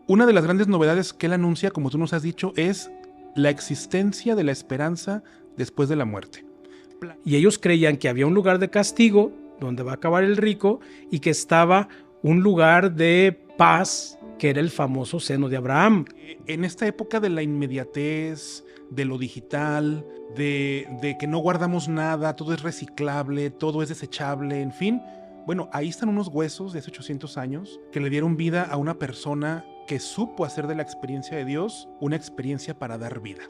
Una de las grandes novedades que él anuncia, como tú nos has dicho, es la existencia de la esperanza después de la muerte. Y ellos creían que había un lugar de castigo donde va a acabar el rico y que estaba un lugar de paz que era el famoso seno de Abraham. En esta época de la inmediatez, de lo digital, de que no guardamos nada, todo es reciclable, todo es desechable, en fin. Bueno, ahí están unos huesos de hace 800 años que le dieron vida a una persona que supo hacer de la experiencia de Dios una experiencia para dar vida.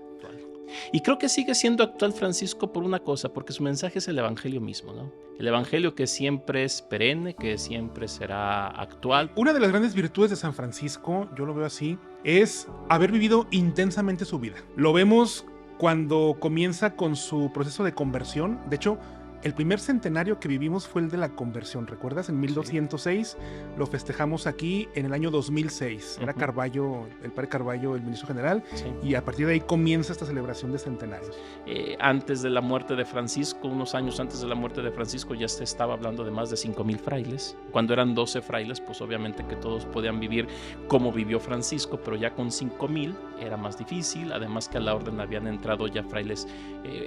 Y creo que sigue siendo actual Francisco por una cosa, porque su mensaje es el evangelio mismo, ¿no? El evangelio que siempre es perenne, que siempre será actual. Una de las grandes virtudes de San Francisco, yo lo veo así, es haber vivido intensamente su vida. Lo vemos cuando comienza con su proceso de conversión. De hecho, el primer centenario que vivimos fue el de la conversión, ¿recuerdas? En 1206 lo festejamos aquí en el año 2006. Era Carballo, el padre Carballo, el ministro general, y a partir de ahí comienza esta celebración de centenarios. Antes de la muerte de Francisco, unos años antes de la muerte de Francisco, ya se estaba hablando de más de 5,000 frailes. Cuando eran 12 frailes, pues obviamente que todos podían vivir como vivió Francisco, pero ya con 5,000 era más difícil. Además que a la orden habían entrado ya frailes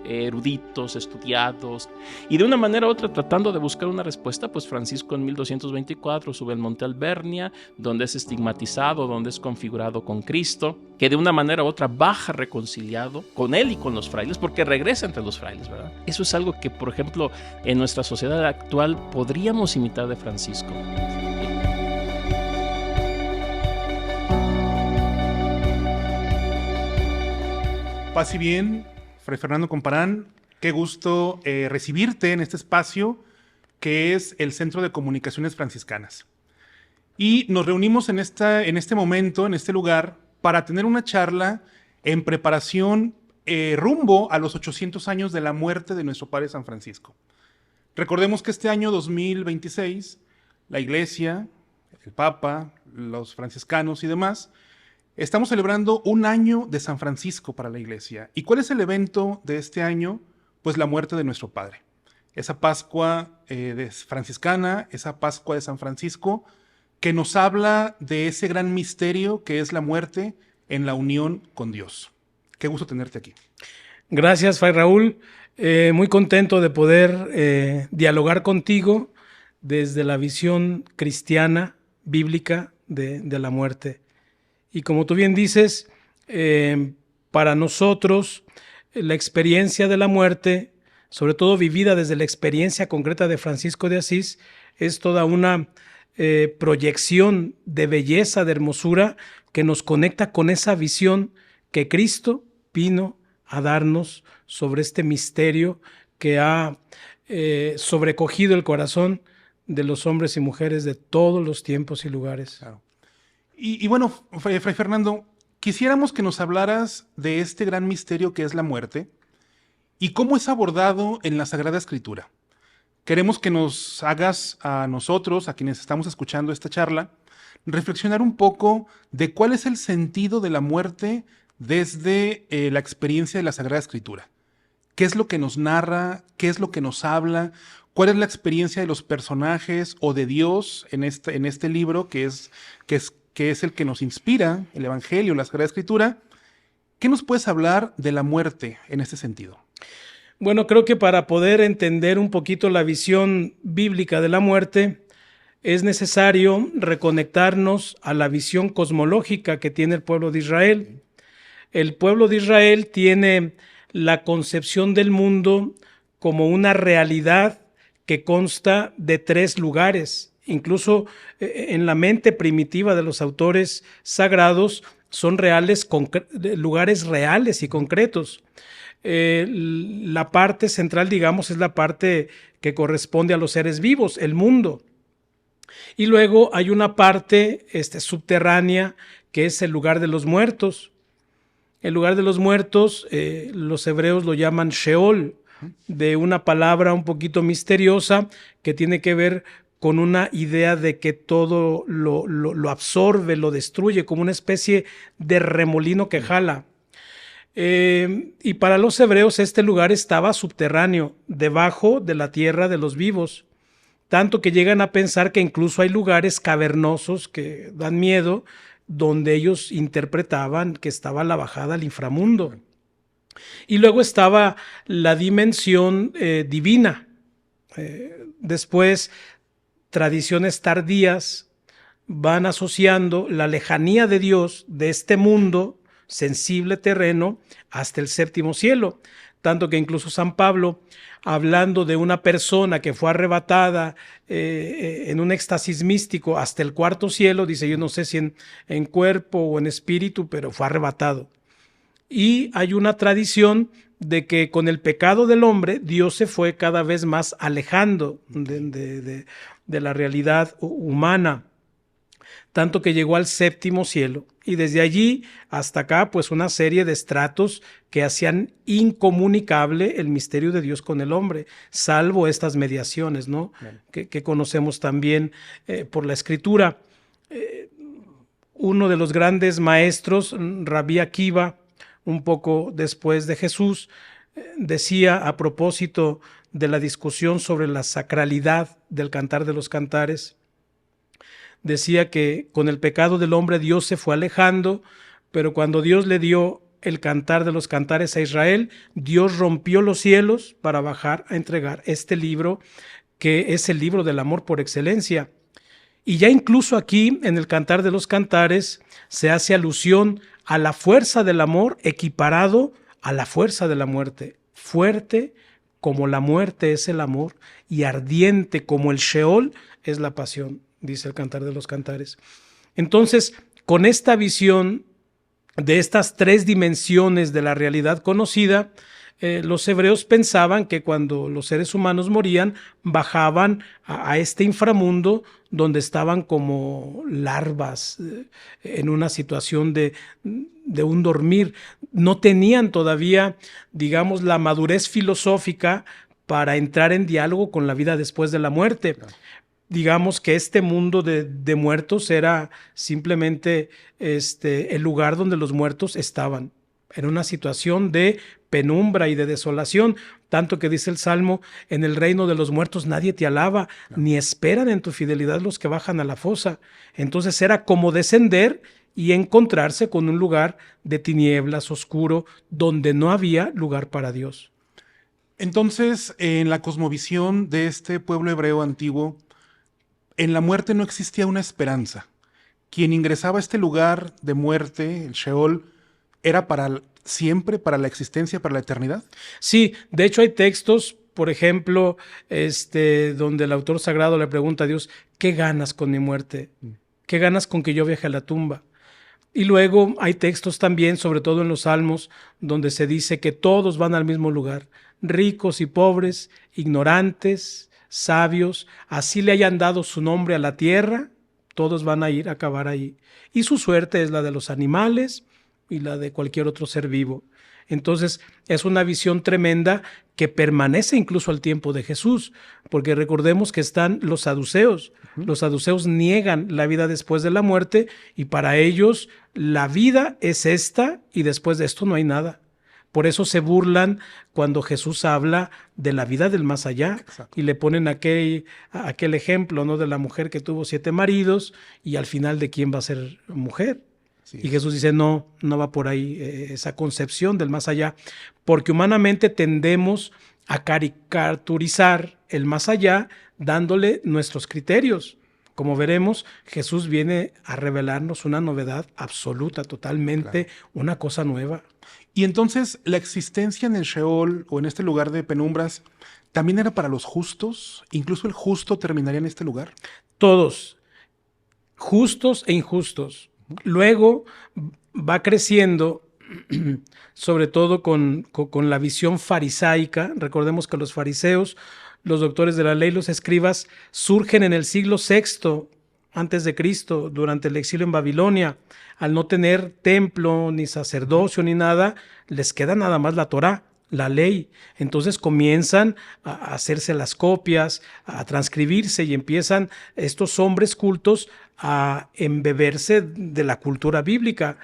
eruditos, estudiados. Y de una manera u otra, tratando de buscar una respuesta, pues Francisco en 1224 sube al Monte Albernia, donde es estigmatizado, donde es configurado con Cristo, que de una manera u otra baja reconciliado con él y con los frailes, porque regresa entre los frailes, ¿verdad? Eso es algo que, por ejemplo, en nuestra sociedad actual podríamos imitar de Francisco. Paz y bien, Fray Fernando Comparán. Qué gusto recibirte en este espacio que es el Centro de Comunicaciones Franciscanas. Y nos reunimos en este momento, en este lugar, para tener una charla en preparación rumbo a los 800 años de la muerte de nuestro Padre San Francisco. Recordemos que este año 2026, la Iglesia, el Papa, los franciscanos y demás, estamos celebrando un año de San Francisco para la Iglesia. ¿Y cuál es el evento de este año? Pues la muerte de nuestro Padre. Esa Pascua franciscana, esa Pascua de San Francisco, que nos habla de ese gran misterio que es la muerte en la unión con Dios. Qué gusto tenerte aquí. Gracias, Fray Raúl. Muy contento de poder dialogar contigo desde la visión cristiana, bíblica de la muerte. Y como tú bien dices, para nosotros la experiencia de la muerte, sobre todo vivida desde la experiencia concreta de Francisco de Asís, es toda una proyección de belleza, de hermosura, que nos conecta con esa visión que Cristo vino a darnos sobre este misterio que ha sobrecogido el corazón de los hombres y mujeres de todos los tiempos y lugares. Claro. Y bueno, Fray Fernando, quisiéramos que nos hablaras de este gran misterio que es la muerte y cómo es abordado en la Sagrada Escritura. Queremos que nos hagas a nosotros, a quienes estamos escuchando esta charla, reflexionar un poco de cuál es el sentido de la muerte desde la experiencia de la Sagrada Escritura. ¿Qué es lo que nos narra? ¿Qué es lo que nos habla? ¿Cuál es la experiencia de los personajes o de Dios en este libro que es el que nos inspira, el Evangelio, la Sagrada Escritura? ¿Qué nos puedes hablar de la muerte en este sentido? Bueno, creo que para poder entender un poquito la visión bíblica de la muerte, es necesario reconectarnos a la visión cosmológica que tiene el pueblo de Israel. El pueblo de Israel tiene la concepción del mundo como una realidad que consta de 3 lugares. Incluso en la mente primitiva de los autores sagrados son lugares reales y concretos. La parte central, digamos, es la parte que corresponde a los seres vivos, el mundo. Y luego hay una parte subterránea que es el lugar de los muertos. El lugar de los muertos, los hebreos lo llaman Sheol, de una palabra un poquito misteriosa que tiene que ver con una idea de que todo lo absorbe, lo destruye, como una especie de remolino que jala. Y para los hebreos este lugar estaba subterráneo, debajo de la tierra de los vivos, tanto que llegan a pensar que incluso hay lugares cavernosos que dan miedo, donde ellos interpretaban que estaba la bajada al inframundo. Y luego estaba la dimensión divina. Después, tradiciones tardías van asociando la lejanía de Dios de este mundo sensible terreno hasta el séptimo cielo. Tanto que incluso San Pablo, hablando de una persona que fue arrebatada en un éxtasis místico hasta el cuarto cielo, dice, yo no sé si en cuerpo o en espíritu, pero fue arrebatado. Y hay una tradición de que con el pecado del hombre, Dios se fue cada vez más alejando de la realidad humana, tanto que llegó al séptimo cielo. Y desde allí hasta acá, pues una serie de estratos que hacían incomunicable el misterio de Dios con el hombre, salvo estas mediaciones, ¿no? Que conocemos también por la Escritura. Uno de los grandes maestros, Rabí Akiva, un poco después de Jesús, decía a propósito de la discusión sobre la sacralidad del Cantar de los Cantares, decía que con el pecado del hombre Dios se fue alejando, pero cuando Dios le dio el Cantar de los Cantares a Israel, Dios rompió los cielos para bajar a entregar este libro, que es el libro del amor por excelencia. Y ya incluso aquí, en el Cantar de los Cantares, se hace alusión a la fuerza del amor equiparado a la fuerza de la muerte. Fuerte como la muerte es el amor y ardiente como el Sheol es la pasión, dice el Cantar de los Cantares. Entonces, con esta visión de estas tres dimensiones de la realidad conocida, los hebreos pensaban que cuando los seres humanos morían, bajaban a este inframundo donde estaban como larvas en una situación de un dormir. No tenían todavía, digamos, la madurez filosófica para entrar en diálogo con la vida después de la muerte. Claro. Digamos que este mundo de muertos era simplemente el lugar donde los muertos estaban, en una situación de penumbra y de desolación, tanto que dice el Salmo, en el reino de los muertos nadie te alaba, no, ni esperan en tu fidelidad los que bajan a la fosa. Entonces era como descender y encontrarse con un lugar de tinieblas, oscuro, donde no había lugar para Dios. Entonces, en la cosmovisión de este pueblo hebreo antiguo, en la muerte no existía una esperanza. Quien ingresaba a este lugar de muerte, el Sheol, era para siempre, para la existencia, para la eternidad. Sí, de hecho hay textos, por ejemplo, donde el autor sagrado le pregunta a Dios, ¿qué ganas con mi muerte? ¿Qué ganas con que yo viaje a la tumba? Y luego hay textos también, sobre todo en los Salmos, donde se dice que todos van al mismo lugar, ricos y pobres, ignorantes, sabios, así le hayan dado su nombre a la tierra, todos van a ir a acabar ahí. Y su suerte es la de los animales y la de cualquier otro ser vivo. Entonces es una visión tremenda que permanece incluso al tiempo de Jesús, porque recordemos que están los saduceos. Los saduceos niegan la vida después de la muerte y para ellos la vida es esta y después de esto no hay nada. Por eso se burlan cuando Jesús habla de la vida del más allá. Exacto. Y le ponen aquel ejemplo, ¿no?, de la mujer que tuvo 7 maridos y al final de quién va a ser mujer. Sí. Y Jesús dice, no va por ahí esa concepción del más allá, porque humanamente tendemos a caricaturizar el más allá dándole nuestros criterios. Como veremos, Jesús viene a revelarnos una novedad absoluta, totalmente, claro, una cosa nueva. Y entonces, ¿la existencia en el Sheol o en este lugar de penumbras también era para los justos? ¿Incluso el justo terminaría en este lugar? Todos, justos e injustos. Luego va creciendo, sobre todo con la visión farisaica. Recordemos que los fariseos, los doctores de la ley, los escribas, surgen en el siglo VI antes de Cristo, durante el exilio en Babilonia. Al no tener templo, ni sacerdocio, ni nada, les queda nada más la Torá, la ley. Entonces comienzan a hacerse las copias, a transcribirse y empiezan estos hombres cultos a embeberse de la cultura bíblica.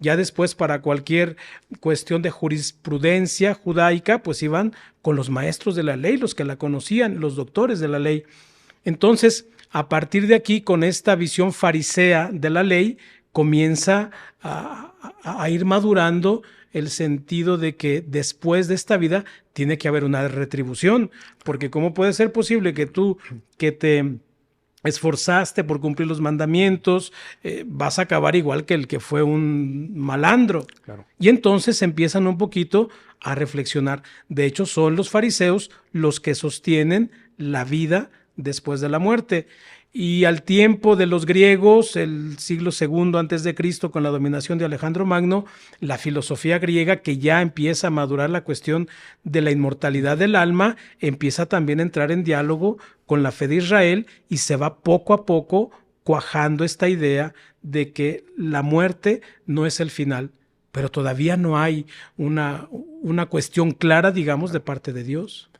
Ya después, para cualquier cuestión de jurisprudencia judaica, pues iban con los maestros de la ley, los que la conocían, los doctores de la ley. Entonces, a partir de aquí, con esta visión farisea de la ley, comienza a ir madurando el sentido de que después de esta vida tiene que haber una retribución, porque ¿cómo puede ser posible que tú que te esforzaste por cumplir los mandamientos, vas a acabar igual que el que fue un malandro? Claro. Y entonces empiezan un poquito a reflexionar. De hecho, son los fariseos los que sostienen la vida después de la muerte. Y al tiempo de los griegos, el siglo II antes de Cristo, con la dominación de Alejandro Magno, la filosofía griega, que ya empieza a madurar la cuestión de la inmortalidad del alma, empieza también a entrar en diálogo con la fe de Israel y se va poco a poco cuajando esta idea de que la muerte no es el final, pero todavía no hay una cuestión clara, digamos, de parte de Dios.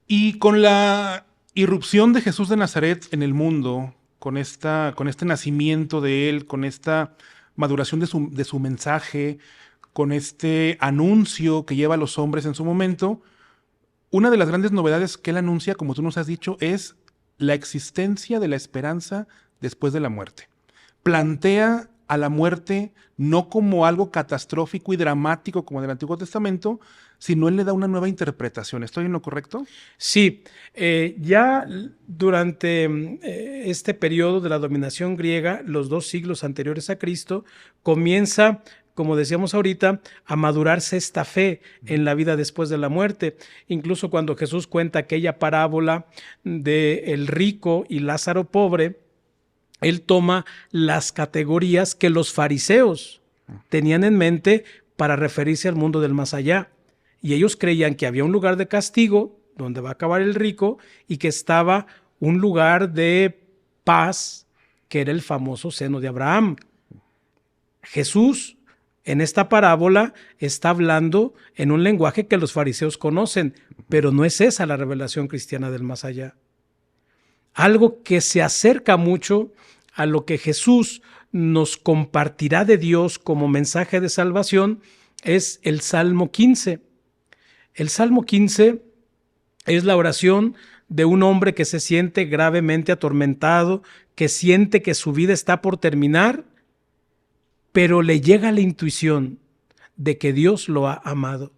Y con la irrupción de Jesús de Nazaret en el mundo, con este nacimiento de él, con esta maduración de su mensaje, con este anuncio que lleva a los hombres en su momento, una de las grandes novedades que él anuncia, como tú nos has dicho, es la existencia de la esperanza después de la muerte. Plantea a la muerte no como algo catastrófico y dramático como en el Antiguo Testamento, sino él le da una nueva interpretación. ¿Estoy en lo correcto? Sí, ya durante este periodo de la dominación griega, los 2 siglos anteriores a Cristo, comienza, como decíamos ahorita, a madurarse esta fe en la vida después de la muerte. Incluso cuando Jesús cuenta aquella parábola de el rico y Lázaro pobre, él toma las categorías que los fariseos tenían en mente para referirse al mundo del más allá. Y ellos creían que había un lugar de castigo donde va a acabar el rico y que estaba un lugar de paz que era el famoso seno de Abraham. Jesús en esta parábola está hablando en un lenguaje que los fariseos conocen, pero no es esa la revelación cristiana del más allá. Algo que se acerca mucho a lo que Jesús nos compartirá de Dios como mensaje de salvación es el Salmo 15. El Salmo 15 es la oración de un hombre que se siente gravemente atormentado, que siente que su vida está por terminar, pero le llega la intuición de que Dios lo ha amado.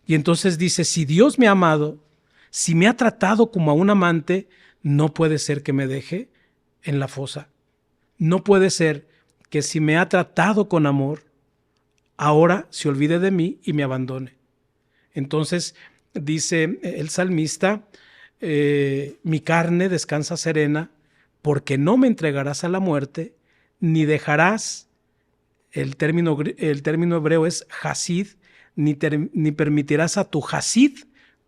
Y entonces dice, si Dios me ha amado, si me ha tratado como a un amante, no puede ser que me deje en la fosa. No puede ser que si me ha tratado con amor, ahora se olvide de mí y me abandone. Entonces dice el salmista, mi carne descansa serena, porque no me entregarás a la muerte, ni dejarás, el término hebreo es hasid, ni permitirás a tu hasid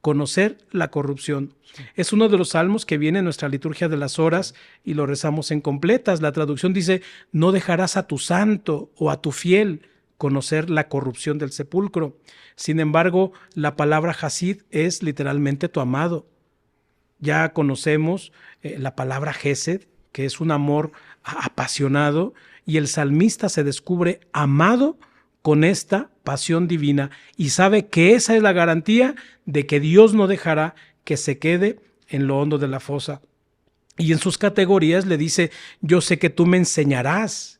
conocer la corrupción. Es uno de los salmos que viene en nuestra liturgia de las horas y lo rezamos en completas. La traducción dice, no dejarás a tu santo o a tu fiel conocer la corrupción del sepulcro. Sin embargo, la palabra hasid es literalmente tu amado. Ya conocemos la palabra gesed, que es un amor apasionado, y el salmista se descubre amado con esta pasión divina y sabe que esa es la garantía de que Dios no dejará que se quede en lo hondo de la fosa. Y en sus categorías le dice, yo sé que tú me enseñarás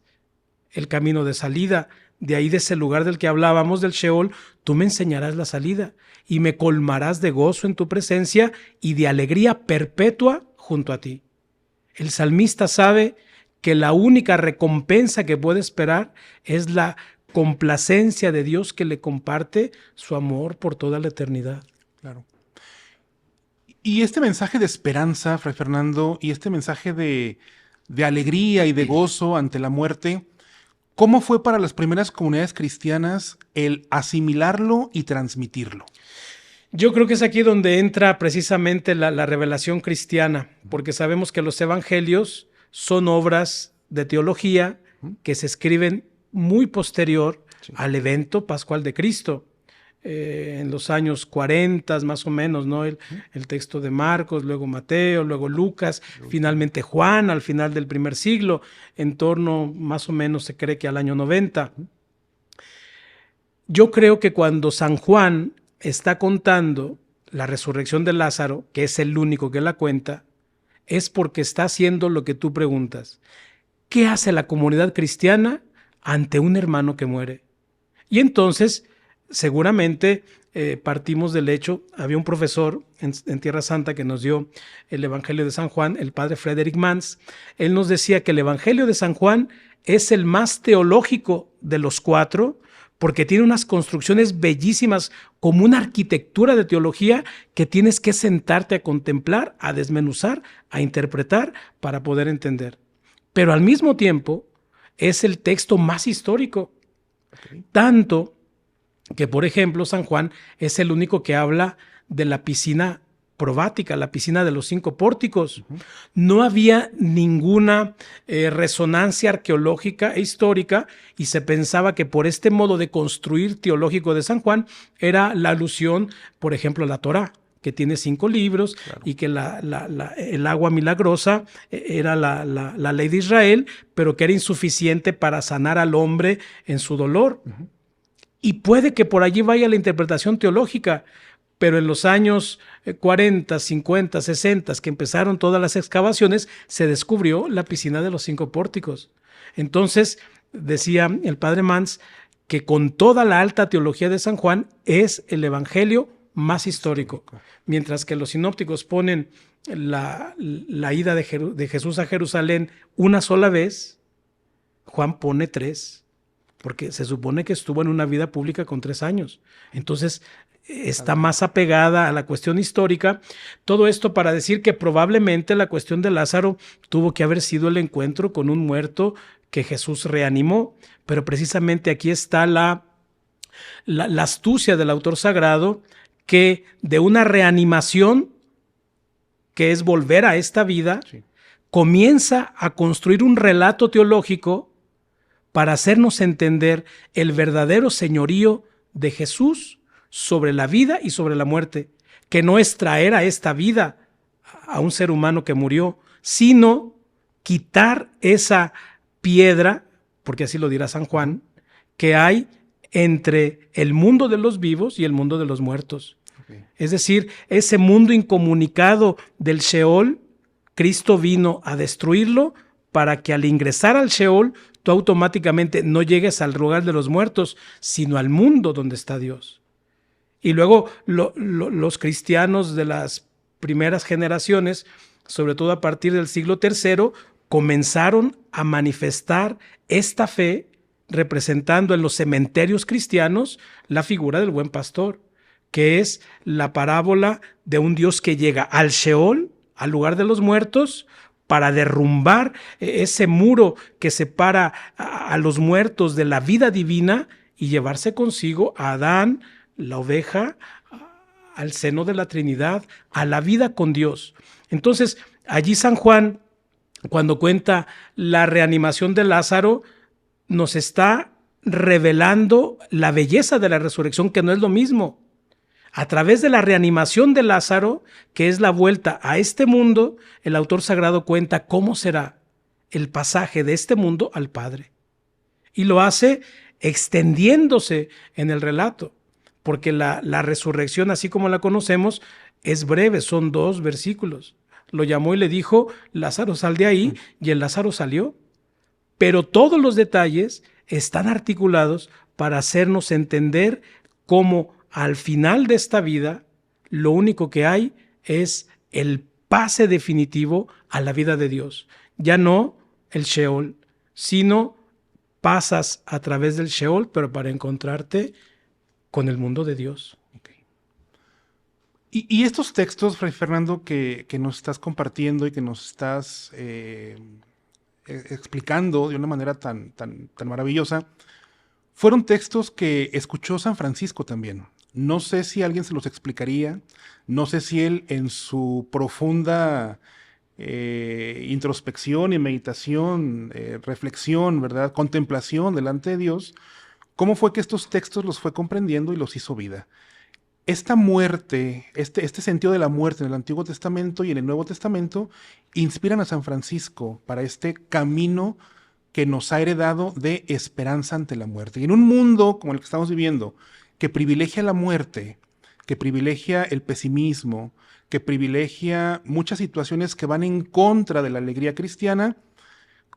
el camino de salida. De ahí, de ese lugar del que hablábamos, del Sheol, tú me enseñarás la salida y me colmarás de gozo en tu presencia y de alegría perpetua junto a ti. El salmista sabe que la única recompensa que puede esperar es la complacencia de Dios que le comparte su amor por toda la eternidad. Claro. Y este mensaje de esperanza, Fray Fernando, y este mensaje de alegría y de gozo ante la muerte, ¿cómo fue para las primeras comunidades cristianas el asimilarlo y transmitirlo? Yo creo que es aquí donde entra precisamente la revelación cristiana, porque sabemos que los evangelios son obras de teología que se escriben muy posterior al evento pascual de Cristo. En los años 40 más o menos, ¿no? El texto de Marcos, luego Mateo, luego Lucas, finalmente Juan al final del primer siglo, en torno más o menos se cree que al año 90. Yo creo que cuando San Juan está contando la resurrección de Lázaro, que es el único que la cuenta, es porque está haciendo lo que tú preguntas. ¿qué hace la comunidad cristiana ante un hermano que muere? Y entonces, seguramente partimos del hecho, había un profesor en Tierra Santa que nos dio el Evangelio de San Juan, el padre Frederick Mans. Él nos decía que el Evangelio de San Juan es el más teológico de los 4, porque tiene unas construcciones bellísimas, como una arquitectura de teología que tienes que sentarte a contemplar, a desmenuzar, a interpretar para poder entender. Pero al mismo tiempo es el texto más histórico. Okay. Tanto que, por ejemplo, San Juan es el único que habla de la piscina probática, la piscina de los 5 pórticos. No había ninguna resonancia arqueológica e histórica y se pensaba que por este modo de construir teológico de San Juan era la alusión, por ejemplo, a la Torá, que tiene 5 libros, claro, y que el agua milagrosa era la ley de Israel, pero que era insuficiente para sanar al hombre en su dolor. Y puede que por allí vaya la interpretación teológica, pero en los años 40, 50, 60, que empezaron todas las excavaciones, se descubrió la piscina de los 5 pórticos. Entonces, decía el padre Mans que con toda la alta teología de San Juan es el evangelio más histórico, mientras que los sinópticos ponen la ida de Jesús a Jerusalén una sola vez, Juan pone 3, porque se supone que estuvo en una vida pública con 3 años. Entonces, está más apegada a la cuestión histórica. Todo esto para decir que probablemente la cuestión de Lázaro tuvo que haber sido el encuentro con un muerto que Jesús reanimó, pero precisamente aquí está la astucia del autor sagrado, que de una reanimación, que es volver a esta vida, sí, comienza a construir un relato teológico para hacernos entender el verdadero señorío de Jesús sobre la vida y sobre la muerte, que no es traer a esta vida a un ser humano que murió, sino quitar esa piedra, porque así lo dirá San Juan, que hay entre el mundo de los vivos y el mundo de los muertos. Okay. Es decir, ese mundo incomunicado del Sheol, Cristo vino a destruirlo para que al ingresar al Sheol, tú automáticamente no llegues al lugar de los muertos, sino al mundo donde está Dios. Y luego los cristianos de las primeras generaciones, sobre todo a partir del siglo III, comenzaron a manifestar esta fe representando en los cementerios cristianos la figura del buen pastor, que es la parábola de un Dios que llega al Sheol, al lugar de los muertos, para derrumbar ese muro que separa a los muertos de la vida divina y llevarse consigo a Adán, la oveja, al seno de la Trinidad, a la vida con Dios. Entonces, allí San Juan, cuando cuenta la reanimación de Lázaro, nos está revelando la belleza de la resurrección, que no es lo mismo. A través de la reanimación de Lázaro, que es la vuelta a este mundo, el autor sagrado cuenta cómo será el pasaje de este mundo al Padre. Y lo hace extendiéndose en el relato, porque la resurrección, así como la conocemos, es breve, son 2 versículos. Lo llamó y le dijo, Lázaro, sal de ahí, y el Lázaro salió. Pero todos los detalles están articulados para hacernos entender cómo al final de esta vida, lo único que hay es el pase definitivo a la vida de Dios. Ya no el Sheol, sino pasas a través del Sheol, pero para encontrarte con el mundo de Dios. Okay. Y estos textos, Fray Fernando, que nos estás compartiendo y que nos estás explicando de una manera tan maravillosa, fueron textos que escuchó San Francisco también. No sé si alguien se los explicaría, no sé si él en su profunda introspección y meditación, reflexión, ¿verdad?, contemplación delante de Dios, cómo fue que estos textos los fue comprendiendo y los hizo vida. Esta muerte, este sentido de la muerte en el Antiguo Testamento y en el Nuevo Testamento inspiran a San Francisco para este camino que nos ha heredado de esperanza ante la muerte. Y en un mundo como el que estamos viviendo, que privilegia la muerte, que privilegia el pesimismo, que privilegia muchas situaciones que van en contra de la alegría cristiana,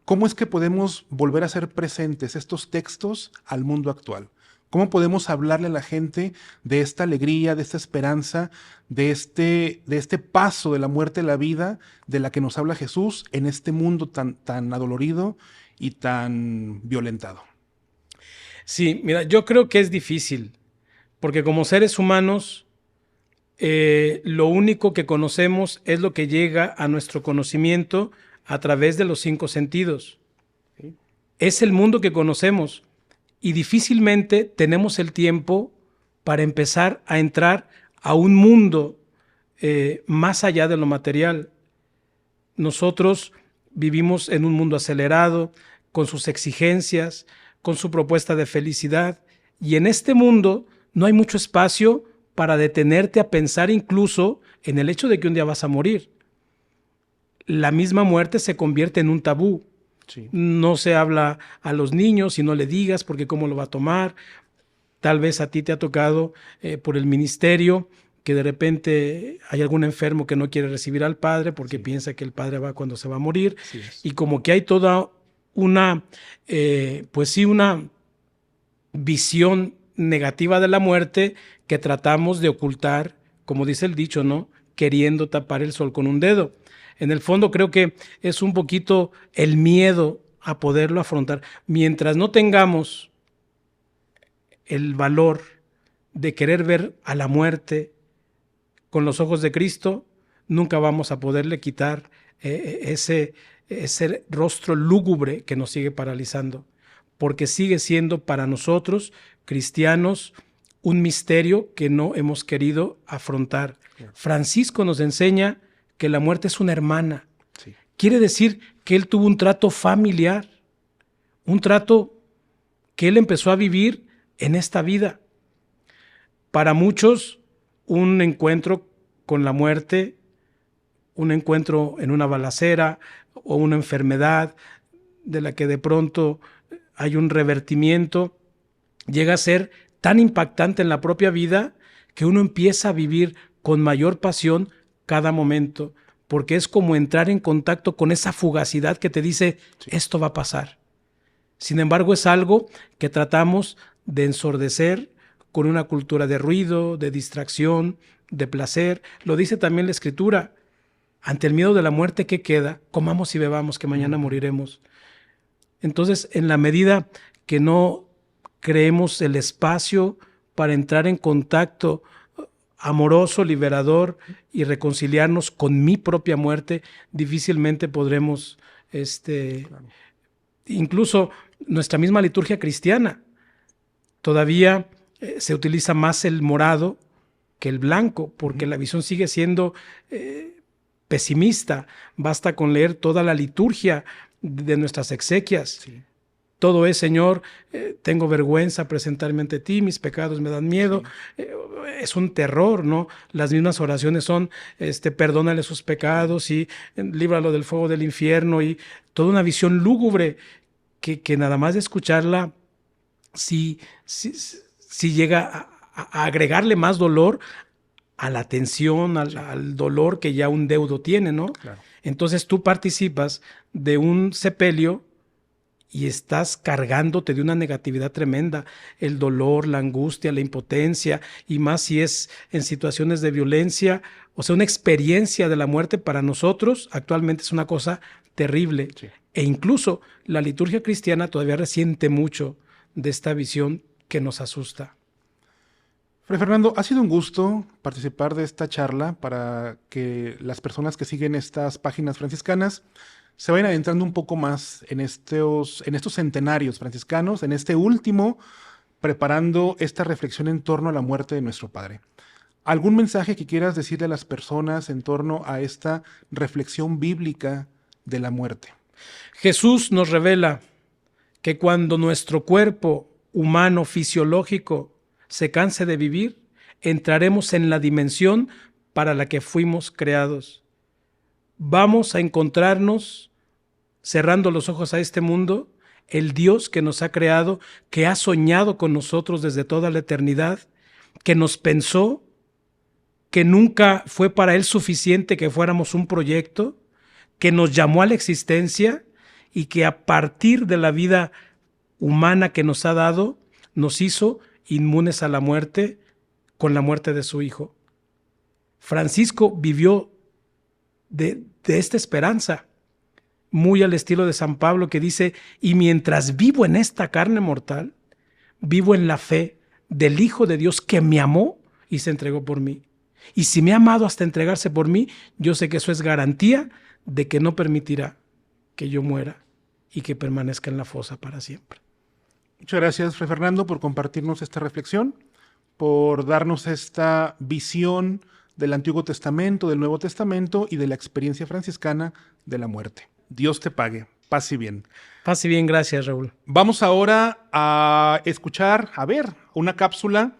¿Cómo es que podemos volver a hacer presentes estos textos al mundo actual? ¿Cómo podemos hablarle a la gente de esta alegría, de esta esperanza, de este paso de la muerte a la vida de la que nos habla Jesús en este mundo tan adolorido y tan violentado? Sí, mira, yo creo que es difícil, porque como seres humanos, lo único que conocemos es lo que llega a nuestro conocimiento a través de los 5 sentidos. ¿Sí? Es el mundo que conocemos y difícilmente tenemos el tiempo para empezar a entrar a un mundo más allá de lo material. Nosotros vivimos en un mundo acelerado, con sus exigencias, con su propuesta de felicidad, y en este mundo no hay mucho espacio para detenerte a pensar incluso en el hecho de que un día vas a morir. La misma muerte se convierte en un tabú. Sí. No se habla a los niños y no le digas porque cómo lo va a tomar. Tal vez a ti te ha tocado por el ministerio que de repente hay algún enfermo que no quiere recibir al padre porque piensa que el padre va cuando se va a morir. Y como que hay toda una visión negativa de la muerte que tratamos de ocultar, como dice el dicho, ¿no? Queriendo tapar el sol con un dedo. En el fondo creo que es un poquito el miedo a poderlo afrontar. Mientras no tengamos el valor de querer ver a la muerte con los ojos de Cristo, nunca vamos a poderle quitar ese rostro lúgubre que nos sigue paralizando, porque sigue siendo para nosotros, cristianos, un misterio que no hemos querido afrontar. Francisco nos enseña que la muerte es una hermana. Sí. Quiere decir que él tuvo un trato familiar, un trato que él empezó a vivir en esta vida. Para muchos, un encuentro con la muerte, un encuentro en una balacera o una enfermedad de la que de pronto hay un revertimiento, llega a ser tan impactante en la propia vida que uno empieza a vivir con mayor pasión cada momento, porque es como entrar en contacto con esa fugacidad que te dice, esto va a pasar. Sin embargo, es algo que tratamos de ensordecer con una cultura de ruido, de distracción, de placer. Lo dice también la Escritura. Ante el miedo de la muerte, ¿qué queda? Comamos y bebamos, que mañana moriremos. Entonces, en la medida que no creemos el espacio para entrar en contacto amoroso, liberador y reconciliarnos con mi propia muerte, difícilmente podremos, incluso nuestra misma liturgia cristiana, todavía se utiliza más el morado que el blanco, porque la visión sigue siendo pesimista. Basta con leer toda la liturgia de nuestras exequias. Sí. Todo es, Señor, tengo vergüenza presentarme ante ti, mis pecados me dan miedo. Sí. Es un terror, ¿no? Las mismas oraciones son, perdónale sus pecados y líbralo del fuego del infierno, y toda una visión lúgubre que nada más de escucharla, sí llega a agregarle más dolor a la tensión, al dolor que ya un deudo tiene, ¿no? Claro. Entonces tú participas de un sepelio y estás cargándote de una negatividad tremenda, el dolor, la angustia, la impotencia, y más si es en situaciones de violencia. O sea, una experiencia de la muerte para nosotros actualmente es una cosa terrible. Sí. E incluso la liturgia cristiana todavía resiente mucho de esta visión que nos asusta. Fray Fernando, ha sido un gusto participar de esta charla para que las personas que siguen estas páginas franciscanas se vayan adentrando un poco más en estos centenarios franciscanos, en este último, preparando esta reflexión en torno a la muerte de nuestro Padre. ¿Algún mensaje que quieras decirle a las personas en torno a esta reflexión bíblica de la muerte? Jesús nos revela que cuando nuestro cuerpo humano fisiológico se canse de vivir, entraremos en la dimensión para la que fuimos creados. Vamos a encontrarnos, cerrando los ojos a este mundo, el Dios que nos ha creado, que ha soñado con nosotros desde toda la eternidad, que nos pensó, que nunca fue para Él suficiente que fuéramos un proyecto, que nos llamó a la existencia y que a partir de la vida humana que nos ha dado, nos hizo inmunes a la muerte con la muerte de su hijo. Francisco vivió de esta esperanza, muy al estilo de San Pablo, que dice: y mientras vivo en esta carne mortal, vivo en la fe del Hijo de Dios que me amó y se entregó por mí. Y si me ha amado hasta entregarse por mí, yo sé que eso es garantía de que no permitirá que yo muera y que permanezca en la fosa para siempre. Muchas gracias, Fray Fernando, por compartirnos esta reflexión, por darnos esta visión del Antiguo Testamento, del Nuevo Testamento y de la experiencia franciscana de la muerte. Dios te pague. Paz y bien. Paz y bien, gracias, Raúl. Vamos ahora a escuchar, a ver, una cápsula.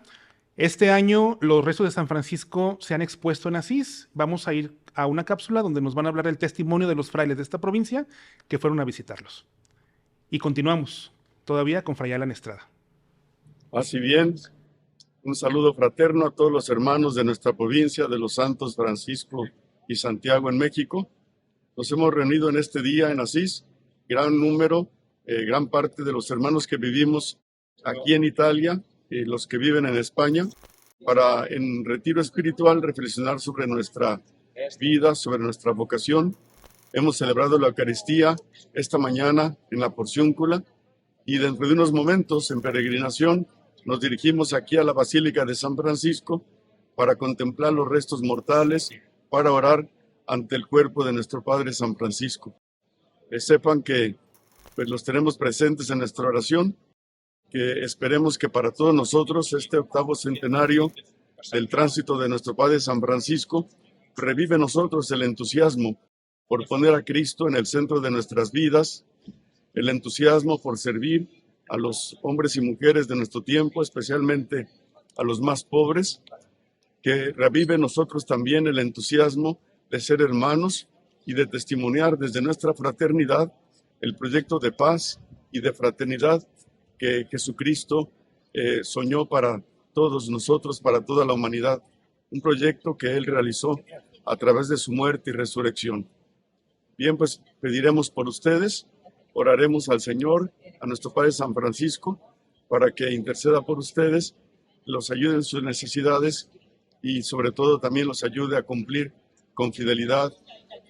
Este año los restos de San Francisco se han expuesto en Asís. Vamos a ir a una cápsula donde nos van a hablar el testimonio de los frailes de esta provincia que fueron a visitarlos. Y continuamos todavía con Fray Alan Estrada. Así bien, un saludo fraterno a todos los hermanos de nuestra provincia, de los santos Francisco y Santiago en México. Nos hemos reunido en este día en Asís, gran número, gran parte de los hermanos que vivimos aquí en Italia y los que viven en España, para en retiro espiritual reflexionar sobre nuestra vida, sobre nuestra vocación. Hemos celebrado la Eucaristía esta mañana en la Porciúncula y dentro de unos momentos en peregrinación nos dirigimos aquí a la Basílica de San Francisco para contemplar los restos mortales, para orar ante el cuerpo de nuestro Padre San Francisco. Sepan que pues, los tenemos presentes en nuestra oración, que esperemos que para todos nosotros este 8º centenario del tránsito de nuestro Padre San Francisco revive en nosotros el entusiasmo por poner a Cristo en el centro de nuestras vidas, el entusiasmo por servir a los hombres y mujeres de nuestro tiempo, especialmente a los más pobres, que revive en nosotros también el entusiasmo de ser hermanos y de testimoniar desde nuestra fraternidad el proyecto de paz y de fraternidad que Jesucristo soñó para todos nosotros, para toda la humanidad, un proyecto que Él realizó a través de su muerte y resurrección. Bien, pues pediremos por ustedes, oraremos al Señor, a nuestro Padre San Francisco, para que interceda por ustedes, los ayude en sus necesidades y sobre todo también los ayude a cumplir con fidelidad,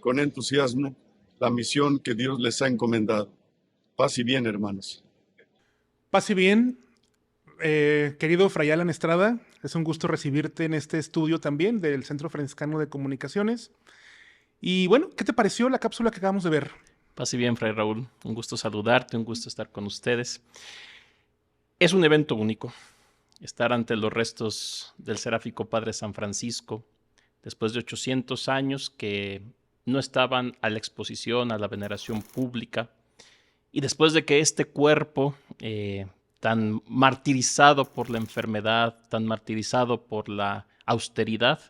con entusiasmo, la misión que Dios les ha encomendado. Paz y bien, hermanos. Paz y bien, querido Fray Alan Estrada, es un gusto recibirte en este estudio también del Centro Franciscano de Comunicaciones. Y bueno, ¿qué te pareció la cápsula que acabamos de ver? Paz y bien, Fray Raúl. Un gusto saludarte, un gusto estar con ustedes. Es un evento único, estar ante los restos del seráfico Padre San Francisco, después de 800 años que no estaban a la exposición, a la veneración pública, y después de que este cuerpo tan martirizado por la enfermedad, tan martirizado por la austeridad,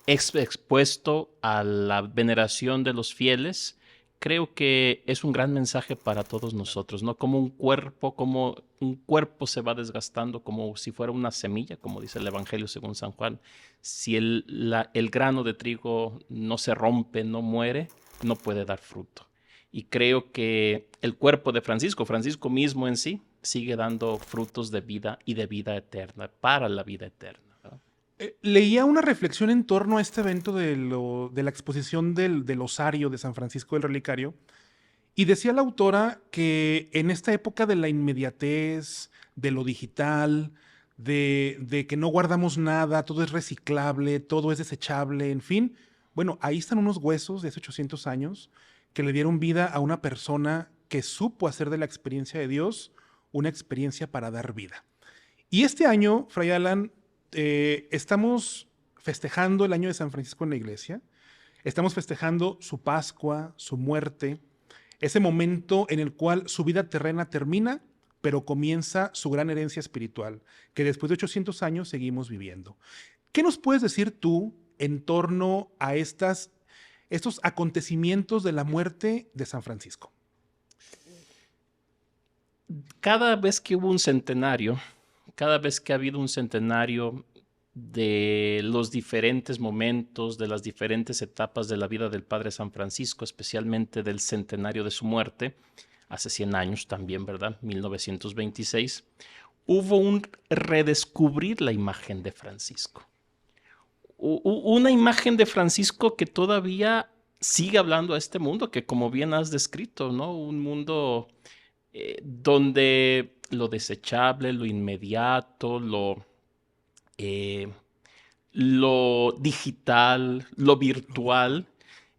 expuesto a la veneración de los fieles, creo que es un gran mensaje para todos nosotros, ¿no? Como un cuerpo se va desgastando como si fuera una semilla, como dice el Evangelio según San Juan. Si el grano de trigo no se rompe, no muere, no puede dar fruto. Y creo que el cuerpo de Francisco mismo en sí, sigue dando frutos de vida y de vida eterna, para la vida eterna. Leía una reflexión en torno a este evento de la exposición del osario de San Francisco del Relicario, y decía la autora que en esta época de la inmediatez, de lo digital, de que no guardamos nada, todo es reciclable, todo es desechable, en fin, bueno, ahí están unos huesos de hace 800 años que le dieron vida a una persona que supo hacer de la experiencia de Dios una experiencia para dar vida. Y este año, Fray Alan, estamos festejando el año de San Francisco en la iglesia, estamos festejando su Pascua, su muerte, ese momento en el cual su vida terrena termina, pero comienza su gran herencia espiritual, que después de 800 años seguimos viviendo. ¿Qué nos puedes decir tú en torno a estos acontecimientos de la muerte de San Francisco? Cada vez que hubo un centenario, cada vez que ha habido un centenario de los diferentes momentos, de las diferentes etapas de la vida del Padre San Francisco, especialmente del centenario de su muerte, hace 100 años también, ¿verdad? 1926, hubo un redescubrir la imagen de Francisco. Una imagen de Francisco que todavía sigue hablando a este mundo, que como bien has descrito, ¿no? Un mundo donde lo desechable, lo inmediato, lo digital, lo virtual.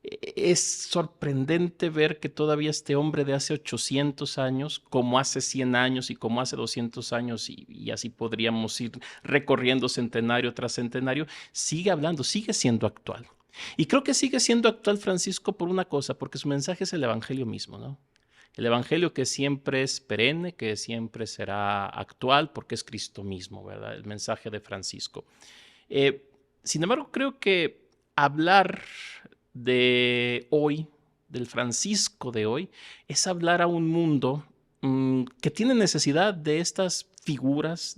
Es sorprendente ver que todavía este hombre de hace 800 años, como hace 100 años y como hace 200 años, y así podríamos ir recorriendo centenario tras centenario, sigue hablando, sigue siendo actual. Y creo que sigue siendo actual Francisco por una cosa, porque su mensaje es el Evangelio mismo, ¿no? El Evangelio que siempre es perenne, que siempre será actual, porque es Cristo mismo, ¿verdad? El mensaje de Francisco. Sin embargo, creo que hablar de hoy, del Francisco de hoy, es hablar a un mundo que tiene necesidad de estas figuras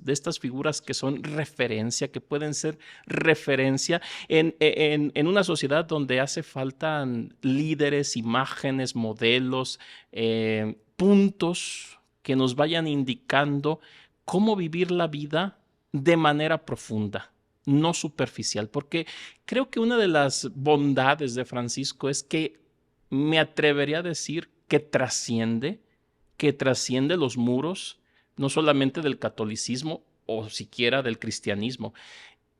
que son referencia, que pueden ser referencia en una sociedad donde hace falta líderes, imágenes, modelos, puntos que nos vayan indicando cómo vivir la vida de manera profunda, no superficial, porque creo que una de las bondades de Francisco es que me atrevería a decir que trasciende los muros, no solamente del catolicismo o siquiera del cristianismo,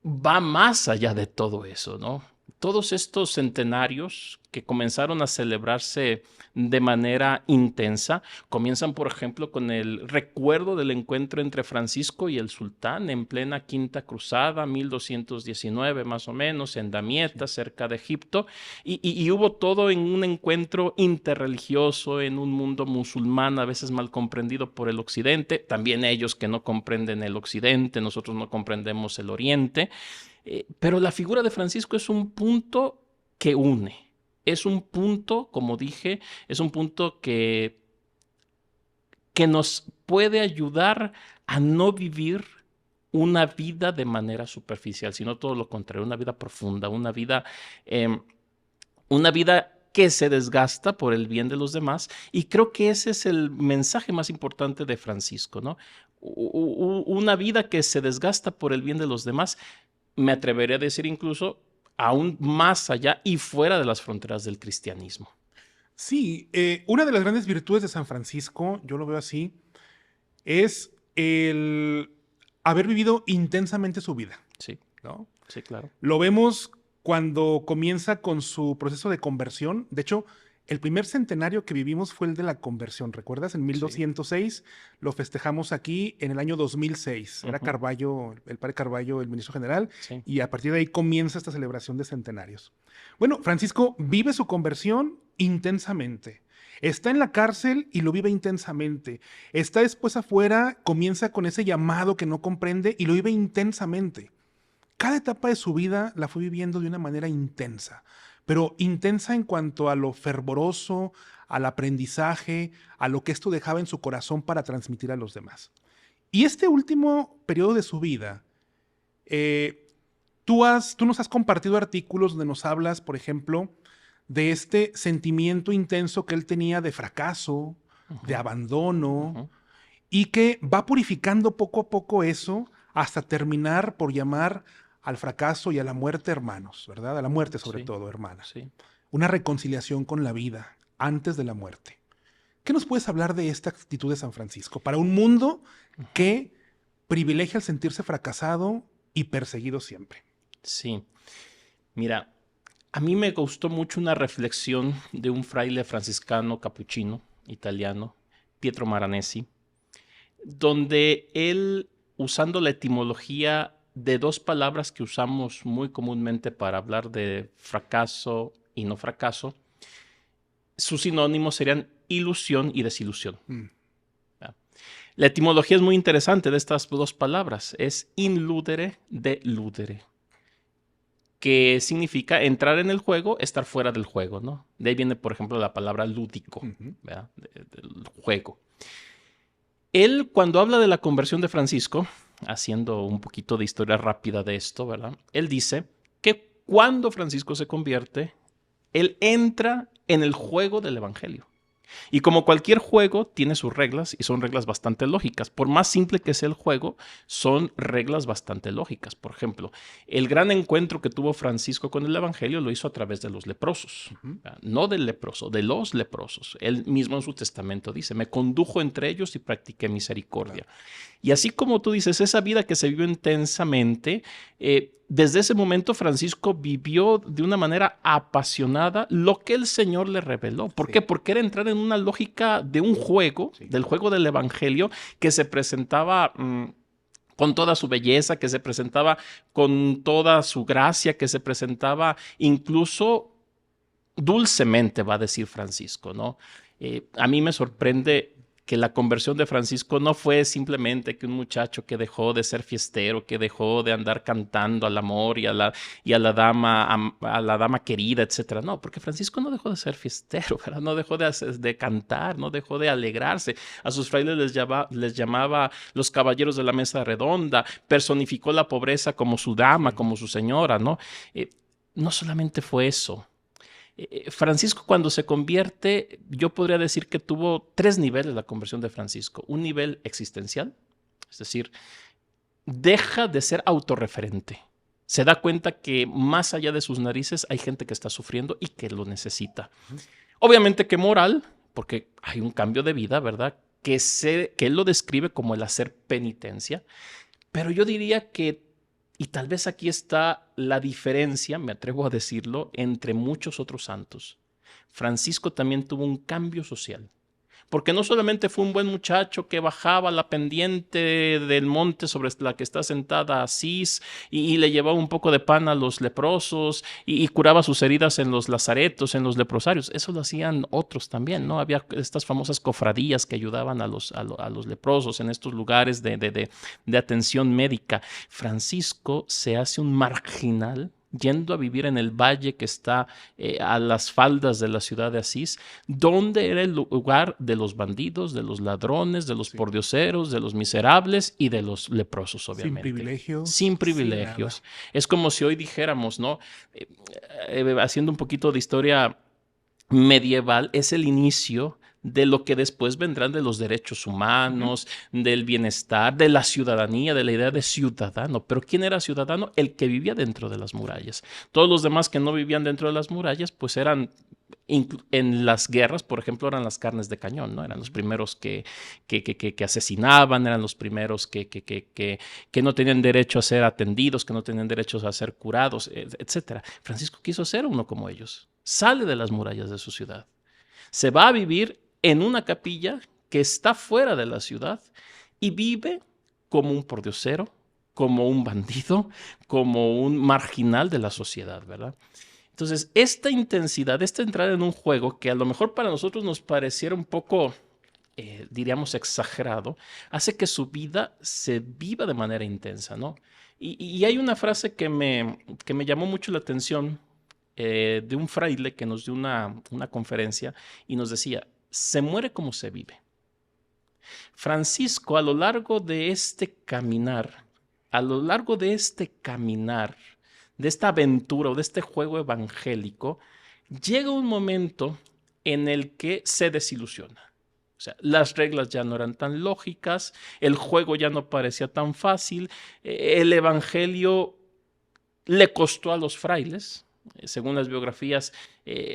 va más allá de todo eso, ¿no? Todos estos centenarios que comenzaron a celebrarse de manera intensa, comienzan, por ejemplo, con el recuerdo del encuentro entre Francisco y el sultán en plena Quinta Cruzada, 1219 más o menos, en Damieta, cerca de Egipto, y hubo todo en un encuentro interreligioso en un mundo musulmán, a veces mal comprendido por el occidente, también ellos que no comprenden el occidente, nosotros no comprendemos el oriente. Pero la figura de Francisco es un punto que une, es un punto, como dije, es un punto que nos puede ayudar a no vivir una vida de manera superficial, sino todo lo contrario, una vida profunda, una vida que se desgasta por el bien de los demás, y creo que ese es el mensaje más importante de Francisco, ¿no? Una vida que se desgasta por el bien de los demás, me atrevería a decir incluso aún más allá y fuera de las fronteras del cristianismo. Sí, una de las grandes virtudes de San Francisco, yo lo veo así, es el haber vivido intensamente su vida. Sí, ¿no? Sí, claro. Lo vemos cuando comienza con su proceso de conversión. De hecho, el primer centenario que vivimos fue el de la conversión, ¿recuerdas? En 1206 sí. Lo festejamos aquí en el año 2006. Era Carballo, el padre Carballo, el ministro general, sí. Y a partir de ahí comienza esta celebración de centenarios. Bueno, Francisco vive su conversión intensamente. Está en la cárcel y lo vive intensamente. Está después afuera, comienza con ese llamado que no comprende y lo vive intensamente. Cada etapa de su vida la fue viviendo de una manera intensa, pero intensa en cuanto a lo fervoroso, al aprendizaje, a lo que esto dejaba en su corazón para transmitir a los demás. Y este último periodo de su vida, tú nos has compartido artículos donde nos hablas, por ejemplo, de este sentimiento intenso que él tenía de fracaso, de abandono, y que va purificando poco a poco eso hasta terminar por llamar al fracaso y a la muerte hermanos, ¿verdad? A la muerte sobre todo, hermanas. Sí. Una reconciliación con la vida antes de la muerte. ¿Qué nos puedes hablar de esta actitud de San Francisco para un mundo que privilegia el sentirse fracasado y perseguido siempre? Sí. Mira, a mí me gustó mucho una reflexión de un fraile franciscano capuchino italiano, Pietro Maranesi, donde él, usando la etimología de dos palabras que usamos muy comúnmente para hablar de fracaso y no fracaso, sus sinónimos serían ilusión y desilusión. La etimología es muy interesante de estas dos palabras. Es in ludere de ludere, que significa entrar en el juego, estar fuera del juego, ¿no? De ahí viene, por ejemplo, la palabra lúdico, ¿verdad? Del juego. Él, cuando habla de la conversión de Francisco, haciendo un poquito de historia rápida de esto, ¿verdad? Él dice que cuando Francisco se convierte, él entra en el juego del evangelio. Y como cualquier juego, tiene sus reglas y son reglas bastante lógicas. Por más simple que sea el juego, son reglas bastante lógicas. Por ejemplo, el gran encuentro que tuvo Francisco con el evangelio lo hizo a través de los leprosos. No del leproso, de los leprosos. Él mismo en su testamento dice, me condujo entre ellos y practiqué misericordia. Y así como tú dices, esa vida que se vivió intensamente, desde ese momento Francisco vivió de una manera apasionada lo que el Señor le reveló. ¿Por qué? Porque era entrar en una lógica de un juego, del juego del evangelio, que se presentaba con toda su belleza, que se presentaba con toda su gracia, que se presentaba incluso dulcemente, va a decir Francisco, ¿no? A mí me sorprende que la conversión de Francisco no fue simplemente que un muchacho que dejó de ser fiestero, que dejó de andar cantando al amor y a la dama querida, etcétera. No, porque Francisco no dejó de ser fiestero, ¿verdad? No dejó de cantar, no dejó de alegrarse. A sus frailes les llamaba los caballeros de la mesa redonda, personificó la pobreza como su dama, como su señora, ¿no? No solamente fue eso. Francisco, cuando se convierte, yo podría decir que tuvo 3 niveles la conversión de Francisco. Un nivel existencial, es decir, deja de ser autorreferente. Se da cuenta que más allá de sus narices hay gente que está sufriendo y que lo necesita. Obviamente que moral, porque hay un cambio de vida, ¿verdad? Que él lo describe como el hacer penitencia. Pero yo diría que, y tal vez aquí está la diferencia, me atrevo a decirlo, entre muchos otros santos. Francisco también tuvo un cambio social. Porque no solamente fue un buen muchacho que bajaba la pendiente del monte sobre la que está sentada Asís y le llevaba un poco de pan a los leprosos y curaba sus heridas en los lazaretos, en los leprosarios. Eso lo hacían otros también, ¿no? Había estas famosas cofradías que ayudaban a los leprosos en estos lugares de atención médica. Francisco se hace un marginal yendo a vivir en el valle que está a las faldas de la ciudad de Asís, donde era el lugar de los bandidos, de los ladrones, de los pordioseros, de los miserables y de los leprosos, obviamente. Sin privilegios. Sin privilegios. Es como si hoy dijéramos, ¿no? Haciendo un poquito de historia medieval, es el inicio de lo que después vendrán de los derechos humanos, del bienestar, de la ciudadanía, de la idea de ciudadano. Pero ¿quién era ciudadano? El que vivía dentro de las murallas. Todos los demás que no vivían dentro de las murallas, pues eran, en las guerras, por ejemplo, eran las carnes de cañón, ¿no? Eran los primeros que asesinaban, eran los primeros que no tenían derecho a ser atendidos, que no tenían derecho a ser curados, etc. Francisco quiso ser uno como ellos. Sale de las murallas de su ciudad. Se va a vivir en una capilla que está fuera de la ciudad y vive como un pordiosero, como un bandido, como un marginal de la sociedad, ¿verdad? Entonces, esta intensidad, esta entrada en un juego que a lo mejor para nosotros nos pareciera un poco, diríamos, exagerado, hace que su vida se viva de manera intensa, ¿no? Y hay una frase que me llamó mucho la atención de un fraile que nos dio una conferencia y nos decía, se muere como se vive. Francisco, a lo largo de este caminar, de esta aventura o de este juego evangélico, llega un momento en el que se desilusiona. O sea, las reglas ya no eran tan lógicas, el juego ya no parecía tan fácil, el evangelio le costó a los frailes. Según las biografías,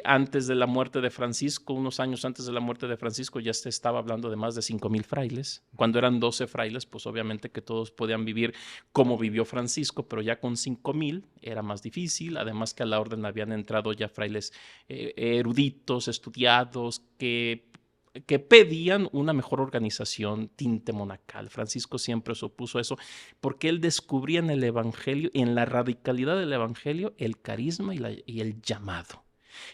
antes de la muerte de Francisco, unos años antes de la muerte de Francisco, ya se estaba hablando de más de 5,000 frailes. Cuando eran 12 frailes, pues obviamente que todos podían vivir como vivió Francisco, pero ya con 5,000 era más difícil. Además que a la orden habían entrado ya frailes eruditos, estudiados, que pedían una mejor organización, tinte monacal. Francisco siempre se opuso a eso porque él descubría en el evangelio, en la radicalidad del evangelio, el carisma y el llamado.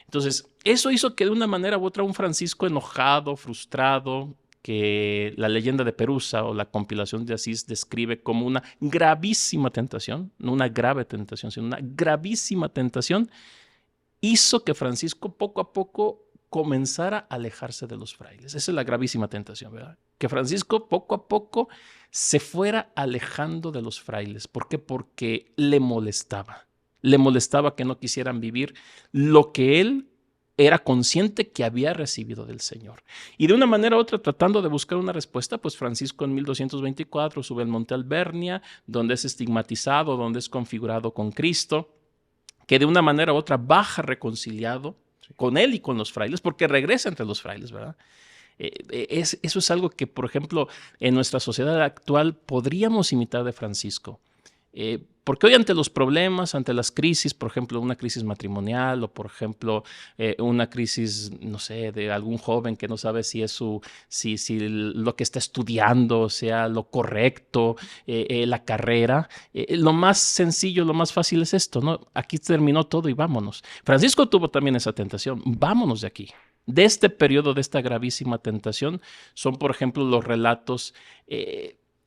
Entonces, eso hizo que de una manera u otra un Francisco enojado, frustrado, que la leyenda de Perusa o la compilación de Asís describe como una gravísima tentación, no una grave tentación, sino una gravísima tentación, hizo que Francisco poco a poco comenzara a alejarse de los frailes. Esa es la gravísima tentación, ¿verdad? que Francisco poco a poco se fuera alejando de los frailes. ¿Por qué? Porque le molestaba. Le molestaba que no quisieran vivir lo que él era consciente que había recibido del Señor. Y de una manera u otra, tratando de buscar una respuesta, pues Francisco en 1224 sube al Monte Albernia, donde es estigmatizado, donde es configurado con Cristo, que de una manera u otra baja reconciliado con él y con los frailes, porque regresa entre los frailes, ¿verdad? Eso es algo que, por ejemplo, en nuestra sociedad actual podríamos imitar de Francisco. Porque hoy ante los problemas, ante las crisis, por ejemplo, una crisis matrimonial o, por ejemplo, una crisis, no sé, de algún joven que no sabe si lo que está estudiando sea lo correcto, la carrera, lo más sencillo, lo más fácil es esto, ¿no? Aquí terminó todo y vámonos. Francisco tuvo también esa tentación, vámonos de aquí. De este periodo, de esta gravísima tentación, son, por ejemplo, los relatos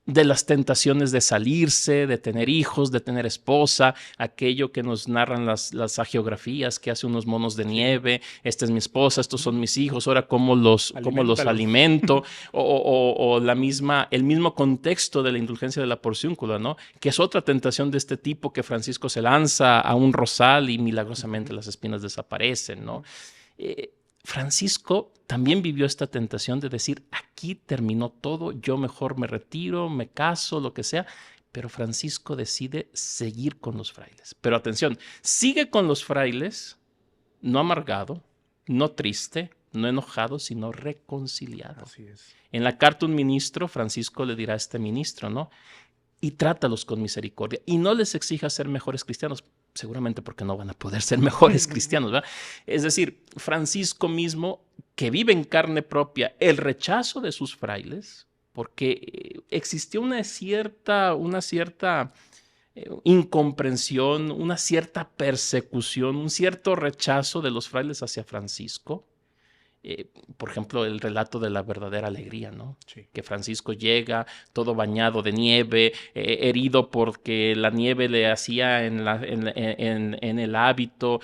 de las tentaciones de salirse, de tener hijos, de tener esposa, aquello que nos narran las hagiografías que hace unos monos de nieve, esta es mi esposa, estos son mis hijos, ahora cómo los alimento, o el mismo contexto de la indulgencia de la porciúncula, ¿no? Que es otra tentación de este tipo, que Francisco se lanza a un rosal y milagrosamente las espinas desaparecen, ¿no? Francisco también vivió esta tentación de decir, aquí terminó todo, yo mejor me retiro, me caso, lo que sea, pero Francisco decide seguir con los frailes. Pero atención, sigue con los frailes, no amargado, no triste, no enojado, sino reconciliado. Así es. En la carta a un ministro, Francisco le dirá a este ministro, ¿no? Y trátalos con misericordia y no les exija ser mejores cristianos, seguramente porque no van a poder ser mejores cristianos, ¿verdad? Es decir, Francisco mismo, que vive en carne propia el rechazo de sus frailes, porque existió una cierta incomprensión, una cierta persecución, un cierto rechazo de los frailes hacia Francisco. Por ejemplo, el relato de la verdadera alegría, ¿no? Sí. Que Francisco llega todo bañado de nieve, herido porque la nieve le hacía en el hábito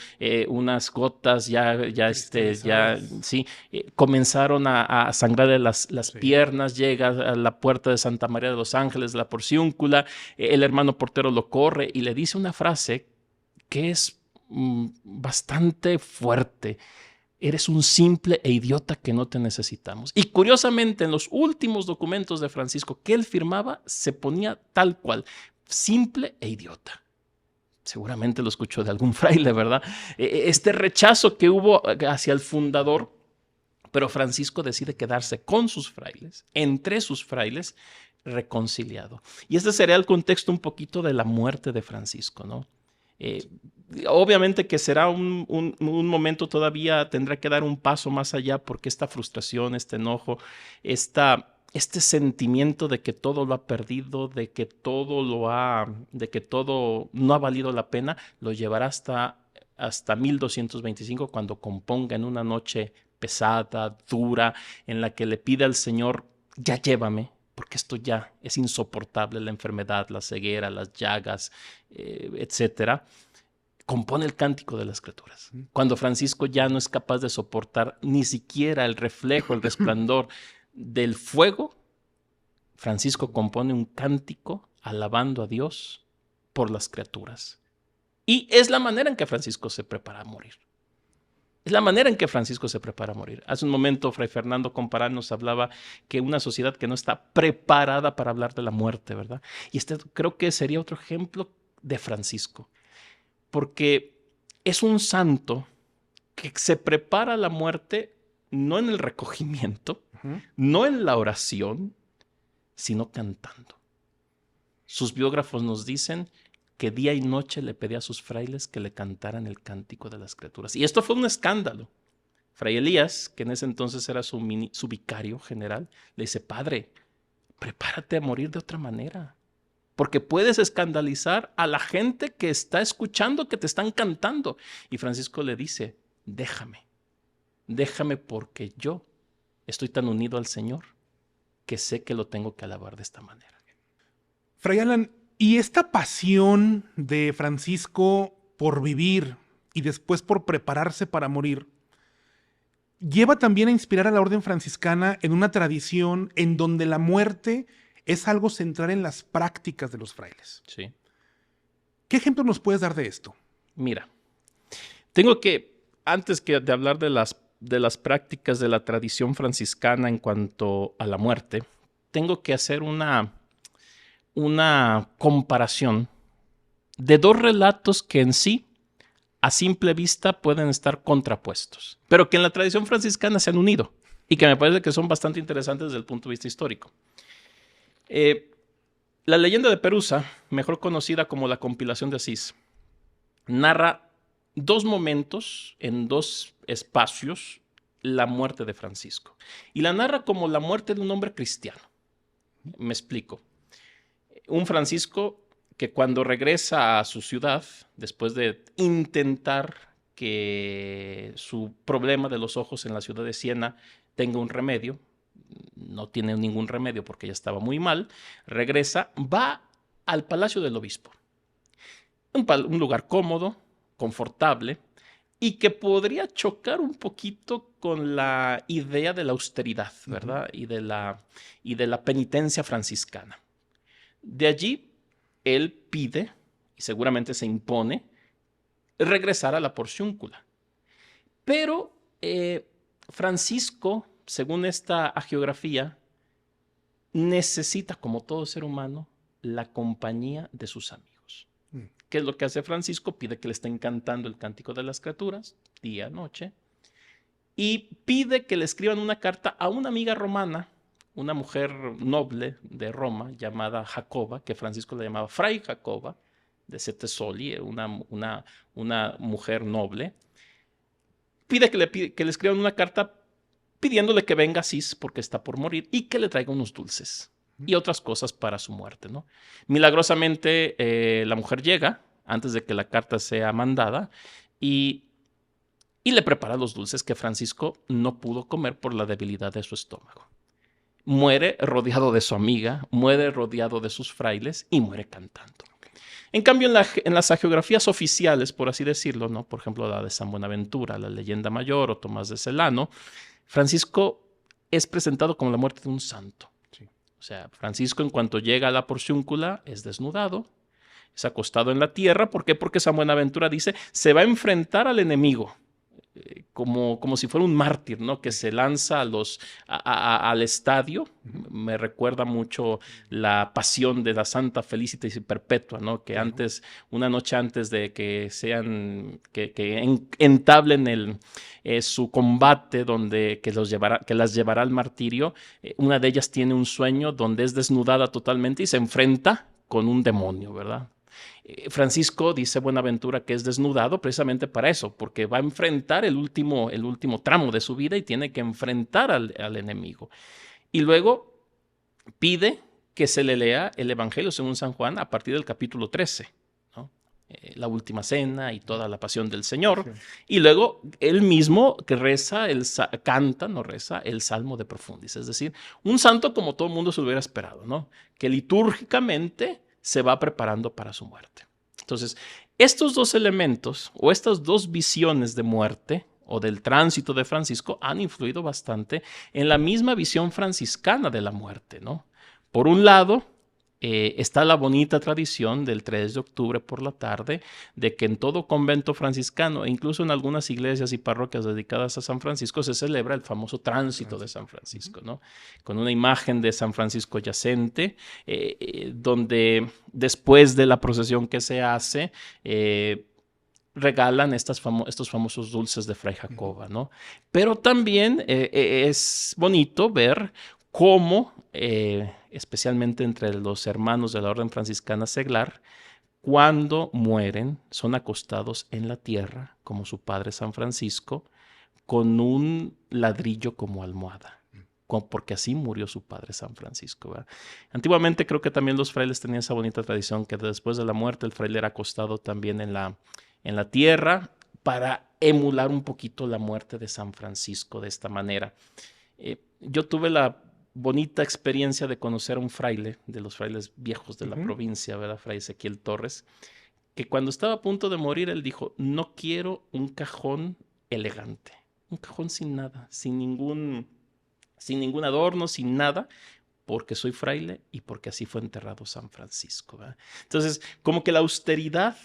unas gotas comenzaron a sangrarle las piernas, llega a la puerta de Santa María de los Ángeles, la porciúncula, el hermano portero lo corre y le dice una frase que es bastante fuerte. Eres un simple e idiota que no te necesitamos. Y curiosamente, en los últimos documentos de Francisco que él firmaba, se ponía tal cual, simple e idiota. Seguramente lo escuchó de algún fraile, ¿verdad? Este rechazo que hubo hacia el fundador, pero Francisco decide quedarse con sus frailes, entre sus frailes, reconciliado. Y este sería el contexto un poquito de la muerte de Francisco, ¿no? Obviamente que será un momento todavía, tendrá que dar un paso más allá porque esta frustración, este enojo, este sentimiento de que todo lo ha perdido, de que todo no ha valido la pena, lo llevará hasta 1225 cuando componga en una noche pesada, dura, en la que le pide al Señor, ya llévame, porque esto ya es insoportable, la enfermedad, la ceguera, las llagas, etcétera. Compone el Cántico de las Criaturas. Cuando Francisco ya no es capaz de soportar ni siquiera el reflejo, el resplandor del fuego, Francisco compone un cántico alabando a Dios por las criaturas. Y es la manera en que Francisco se prepara a morir. Es la manera en que Francisco se prepara a morir. Hace un momento, Fray Fernando Comparán nos hablaba que una sociedad que no está preparada para hablar de la muerte, ¿verdad? Y este creo que sería otro ejemplo de Francisco. Porque es un santo que se prepara a la muerte no en el recogimiento, no en la oración, sino cantando. Sus biógrafos nos dicen que día y noche le pedía a sus frailes que le cantaran el Cántico de las Criaturas. Y esto fue un escándalo. Fray Elías, que en ese entonces era su vicario general, le dice, padre, prepárate a morir de otra manera. Porque puedes escandalizar a la gente que está escuchando, que te están cantando. Y Francisco le dice, déjame porque yo estoy tan unido al Señor que sé que lo tengo que alabar de esta manera. Fray Alan, ¿y esta pasión de Francisco por vivir y después por prepararse para morir, lleva también a inspirar a la orden franciscana en una tradición en donde la muerte es algo central en las prácticas de los frailes. Sí. ¿Qué ejemplo nos puedes dar de esto? Mira, antes de hablar de las prácticas de la tradición franciscana en cuanto a la muerte, tengo que hacer una comparación de dos relatos que en sí, a simple vista, pueden estar contrapuestos, pero que en la tradición franciscana se han unido y que me parece que son bastante interesantes desde el punto de vista histórico. La leyenda de Perusa, mejor conocida como la compilación de Asís, narra dos momentos en dos espacios la muerte de Francisco. Y la narra como la muerte de un hombre cristiano. Me explico. Un Francisco que cuando regresa a su ciudad, después de intentar que su problema de los ojos en la ciudad de Siena tenga un remedio, no tiene ningún remedio porque ya estaba muy mal, regresa, va al Palacio del Obispo. Un lugar cómodo, confortable, y que podría chocar un poquito con la idea de la austeridad, ¿verdad? Y de la penitencia franciscana. De allí, él pide, y seguramente se impone, regresar a la Porciúncula. Pero Francisco, según esta hagiografía, necesita, como todo ser humano, la compañía de sus amigos. ¿Qué es lo que hace Francisco? Pide que le estén cantando el Cántico de las Criaturas, día, noche, y pide que le escriban una carta a una amiga romana, una mujer noble de Roma llamada Jacoba, que Francisco le llamaba Fray Jacoba, de Sette Soli, una mujer noble. Pide que le escriban una carta pidiéndole que venga a Asís porque está por morir y que le traiga unos dulces y otras cosas para su muerte, ¿no? Milagrosamente, la mujer llega antes de que la carta sea mandada y le prepara los dulces que Francisco no pudo comer por la debilidad de su estómago. Muere rodeado de su amiga, muere rodeado de sus frailes y muere cantando. En cambio, en las hagiografías oficiales, por así decirlo, ¿no? Por ejemplo, la de San Buenaventura, la Leyenda Mayor o Tomás de Celano, Francisco es presentado como la muerte de un santo. Sí. O sea, Francisco, en cuanto llega a la Porciúncula, es desnudado, es acostado en la tierra. ¿Por qué? Porque San Buenaventura dice, se va a enfrentar al enemigo, como si fuera un mártir, ¿no? Que se lanza al estadio. Me recuerda mucho la pasión de la Santa Felicitas y Perpetua, ¿no? Que antes, una noche antes de que entablen su combate, que las llevará al martirio, una de ellas tiene un sueño donde es desnudada totalmente y se enfrenta con un demonio, ¿verdad? Francisco dice Buenaventura que es desnudado precisamente para eso, porque va a enfrentar el último tramo de su vida y tiene que enfrentar al enemigo. Y luego pide que se le lea el Evangelio según San Juan a partir del capítulo 13, ¿no? La última cena y toda la pasión del Señor. Sí. Y luego él mismo que canta el Salmo de Profundis, es decir, un santo como todo el mundo se lo hubiera esperado, ¿no? Que litúrgicamente se va preparando para su muerte. Entonces, estos dos elementos o estas dos visiones de muerte o del tránsito de Francisco han influido bastante en la misma visión franciscana de la muerte, ¿no? Por un lado, está la bonita tradición del 3 de octubre por la tarde de que en todo convento franciscano e incluso en algunas iglesias y parroquias dedicadas a San Francisco se celebra el famoso tránsito de San Francisco, ¿no? Con una imagen de San Francisco yacente, donde después de la procesión que se hace, regalan estos famosos dulces de Fray Jacoba, ¿no? Pero también es bonito ver cómo, especialmente entre los hermanos de la Orden Franciscana Seglar, cuando mueren, son acostados en la tierra, como su padre San Francisco, con un ladrillo como almohada, porque así murió su padre San Francisco, ¿verdad? Antiguamente creo que también los frailes tenían esa bonita tradición que después de la muerte el fraile era acostado también en la tierra para emular un poquito la muerte de San Francisco de esta manera. Yo tuve la bonita experiencia de conocer a un fraile, de los frailes viejos de la provincia, ¿verdad? Fray Ezequiel Torres, que cuando estaba a punto de morir, él dijo, no quiero un cajón elegante, un cajón sin nada, sin ningún adorno, sin nada, porque soy fraile y porque así fue enterrado San Francisco, ¿verdad? Entonces, como que la austeridad,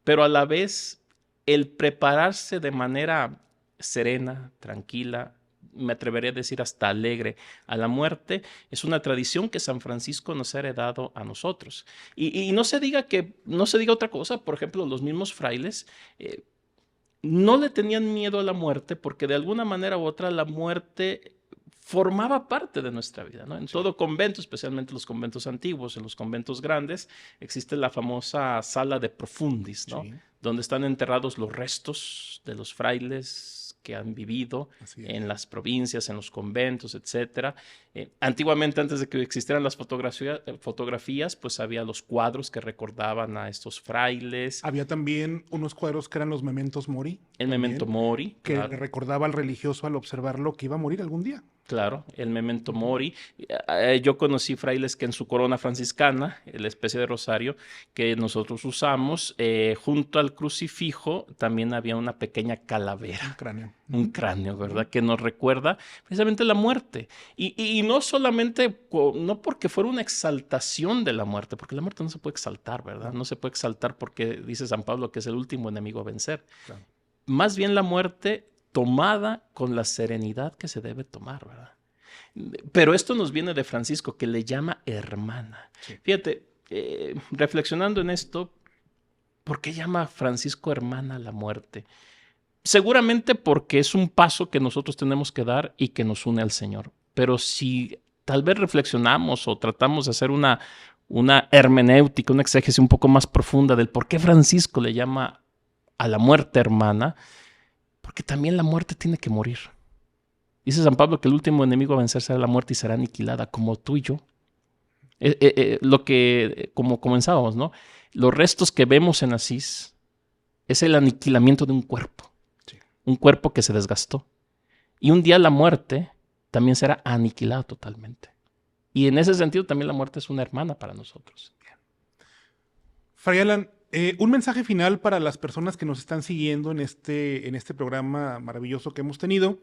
pero a la vez el prepararse de manera serena, tranquila, me atrevería a decir hasta alegre a la muerte, es una tradición que San Francisco nos ha heredado a nosotros. Y no se diga otra cosa. Por ejemplo, los mismos frailes no le tenían miedo a la muerte porque de alguna manera u otra la muerte formaba parte de nuestra vida, ¿no? En todo convento, especialmente los conventos antiguos, en los conventos grandes, existe la famosa sala de profundis, ¿no? Sí. Donde están enterrados los restos de los frailes que han vivido en las provincias, en los conventos, etc. Antiguamente, antes de que existieran las fotografías, pues había los cuadros que recordaban a estos frailes. Había también unos cuadros que eran los mementos mori. El memento mori. Que claro, recordaba al religioso al observarlo que iba a morir algún día. Claro, el memento mori. Yo conocí frailes que en su corona franciscana, la especie de rosario que nosotros usamos, junto al crucifijo también había una pequeña calavera. Un cráneo. Un cráneo, ¿verdad? Que nos recuerda precisamente la muerte. Y no solamente, no porque fuera una exaltación de la muerte, porque la muerte no se puede exaltar, ¿verdad? No se puede exaltar porque dice San Pablo que es el último enemigo a vencer. Claro. Más bien la muerte tomada con la serenidad que se debe tomar, ¿verdad? Pero esto nos viene de Francisco, que le llama hermana. Sí. Fíjate, reflexionando en esto, ¿por qué llama Francisco hermana a la muerte? Seguramente porque es un paso que nosotros tenemos que dar y que nos une al Señor. Pero si tal vez reflexionamos o tratamos de hacer una hermenéutica, una exégesis un poco más profunda del por qué Francisco le llama a la muerte hermana, porque también la muerte tiene que morir. Dice San Pablo que el último enemigo a vencer será la muerte y será aniquilada, como tú y yo. Lo que, como comenzábamos, ¿no? Los restos que vemos en Asís es el aniquilamiento de un cuerpo. Sí. Un cuerpo que se desgastó. Y un día la muerte también será aniquilada totalmente. Y en ese sentido también la muerte es una hermana para nosotros. Fray Alan, un mensaje final para las personas que nos están siguiendo en este programa maravilloso que hemos tenido.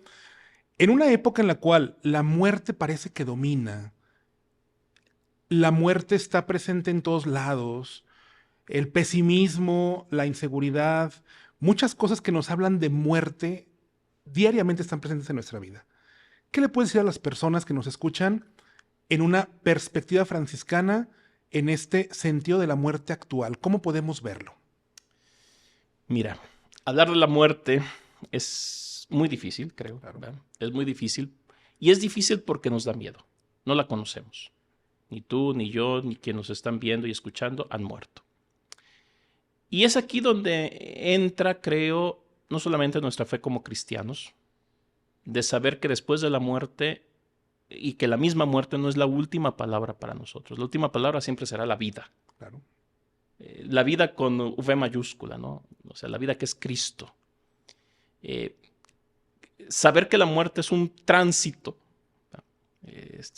En una época en la cual la muerte parece que domina, la muerte está presente en todos lados, el pesimismo, la inseguridad, muchas cosas que nos hablan de muerte diariamente están presentes en nuestra vida. ¿Qué le puedes decir a las personas que nos escuchan en una perspectiva franciscana en este sentido de la muerte actual? ¿Cómo podemos verlo? Mira, hablar de la muerte es muy difícil, creo. Claro. ¿Verdad? Es muy difícil. Y es difícil porque nos da miedo. No la conocemos. Ni tú, ni yo, ni quienes nos están viendo y escuchando han muerto. Y es aquí donde entra, creo, no solamente nuestra fe como cristianos, de saber que después de la muerte, y que la misma muerte no es la última palabra para nosotros. La última palabra siempre será la vida. Claro. La vida con V mayúscula, ¿no? O sea, la vida que es Cristo. Saber que la muerte es un tránsito.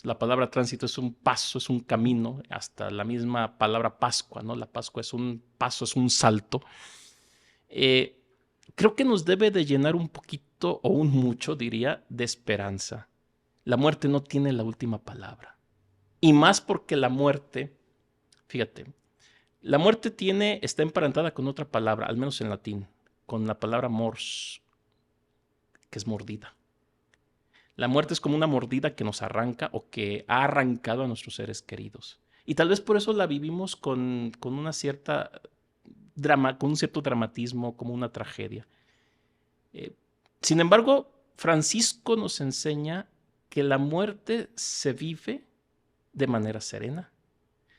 La palabra tránsito es un paso, es un camino, hasta la misma palabra Pascua, ¿no? La Pascua es un paso, es un salto. Creo que nos debe de llenar un poquito, o un mucho, diría, de esperanza. La muerte no tiene la última palabra. Y más porque la muerte, fíjate, la muerte está emparentada con otra palabra, al menos en latín, con la palabra mors, que es mordida. La muerte es como una mordida que nos arranca o que ha arrancado a nuestros seres queridos. Y tal vez por eso la vivimos con un cierto dramatismo, como una tragedia. Sin embargo, Francisco nos enseña que la muerte se vive de manera serena.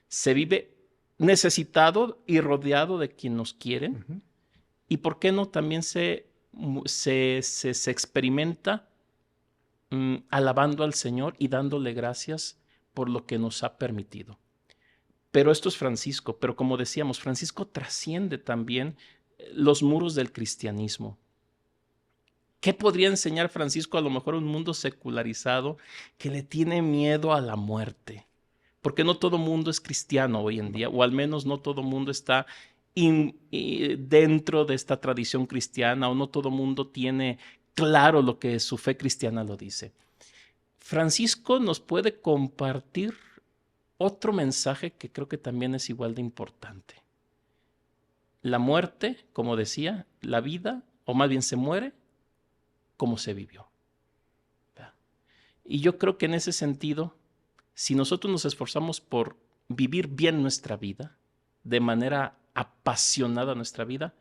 Se vive necesitado y rodeado de quien nos quieren. Uh-huh. Y por qué no también se experimenta alabando al Señor y dándole gracias por lo que nos ha permitido. Pero esto es Francisco, pero como decíamos, Francisco trasciende también los muros del cristianismo. ¿Qué podría enseñar Francisco a lo mejor a un mundo secularizado que le tiene miedo a la muerte? Porque no todo mundo es cristiano hoy en día, o al menos no todo mundo está dentro de esta tradición cristiana, o no todo mundo tiene claro lo que su fe cristiana lo dice. Francisco nos puede compartir otro mensaje que creo que también es igual de importante. La muerte, como decía, la vida, o más bien se muere como se vivió. Y yo creo que en ese sentido, si nosotros nos esforzamos por vivir bien nuestra vida, de manera apasionada nuestra vida,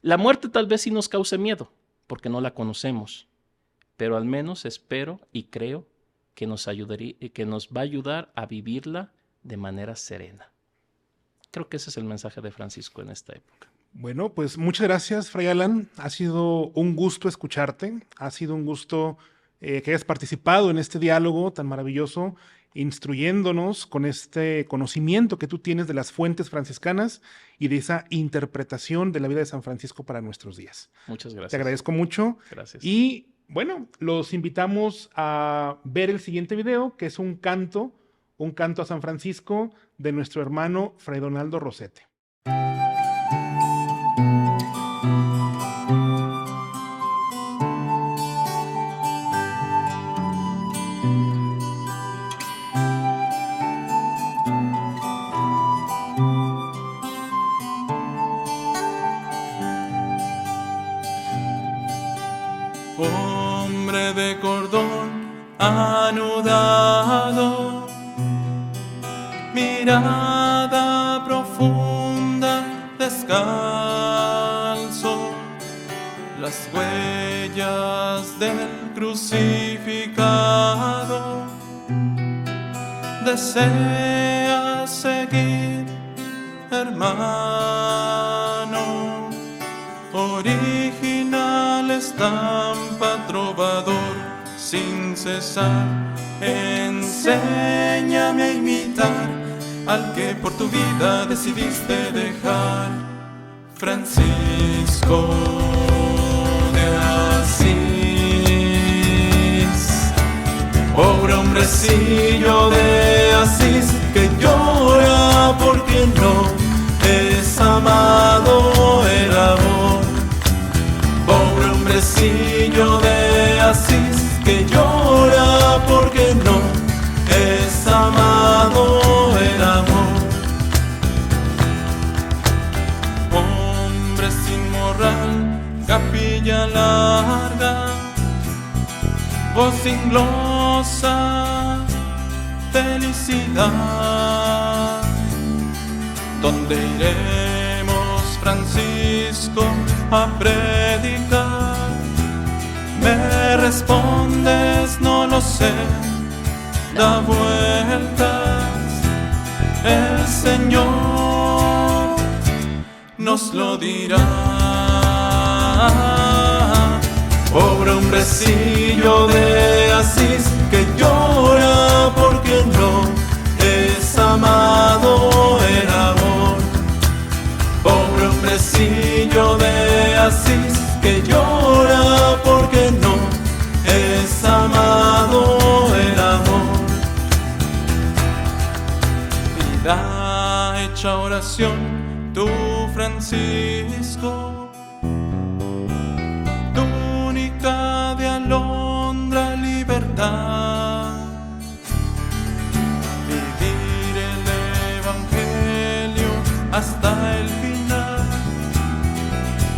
la muerte tal vez sí nos cause miedo, porque no la conocemos, pero al menos espero y creo que nos va a ayudar a vivirla de manera serena. Creo que ese es el mensaje de Francisco en esta época. Bueno, pues muchas gracias, Fray Alan. Ha sido un gusto escucharte. Ha sido un gusto que hayas participado en este diálogo tan maravilloso, instruyéndonos con este conocimiento que tú tienes de las fuentes franciscanas y de esa interpretación de la vida de San Francisco para nuestros días. Muchas gracias. Te agradezco mucho. Gracias. Y bueno, los invitamos a ver el siguiente video, que es un canto a San Francisco de nuestro hermano Fray Donaldo Rosete. Hombre de cordón anudado, mirada profunda, descalzo, las huellas del crucificado, desea seguir, hermano, original estampa, trovador, sin cesar, enséñame a imitar al que por tu vida decidiste dejar. Francisco de Asís, pobre hombrecillo de Asís, que llora porque no es amado el amor. Pobre hombrecillo de Asís, que llora porque no es amado el amor. Hombre sin moral, capilla larga, voz sin glosa, felicidad. ¿Dónde iremos, Francisco, a predicar? Me respondes, no lo sé, da vueltas, el Señor nos lo dirá. Pobre hombrecillo de Asís, que llora porque no es amado el amor. Pobre hombrecillo de Asís, que llora porque no es amado el amor. Vida hecha oración, tú, Francisco, túnica de alondra, libertad, vivir el evangelio hasta el final.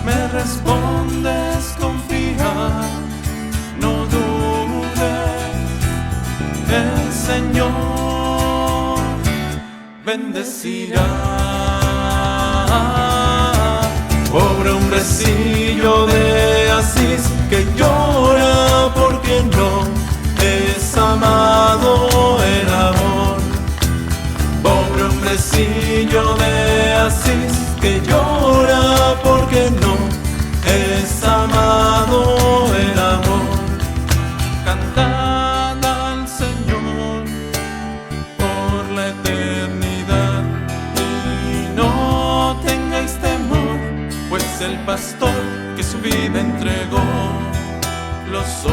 Me respondes, confía, no dudes, el Señor bendecirá. Pobre hombrecillo de Asís, que llora porque no es amado el amor. Pobre hombrecillo de Asís, que llora porque no es amado el amor. Cantad al Señor por la eternidad y no tengáis temor, pues el pastor que su vida entregó los sostendrá.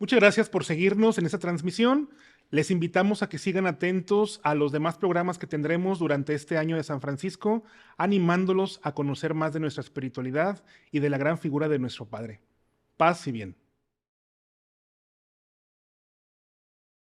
Muchas gracias por seguirnos en esta transmisión. Les invitamos a que sigan atentos a los demás programas que tendremos durante este año de San Francisco, animándolos a conocer más de nuestra espiritualidad y de la gran figura de nuestro Padre. Paz y bien.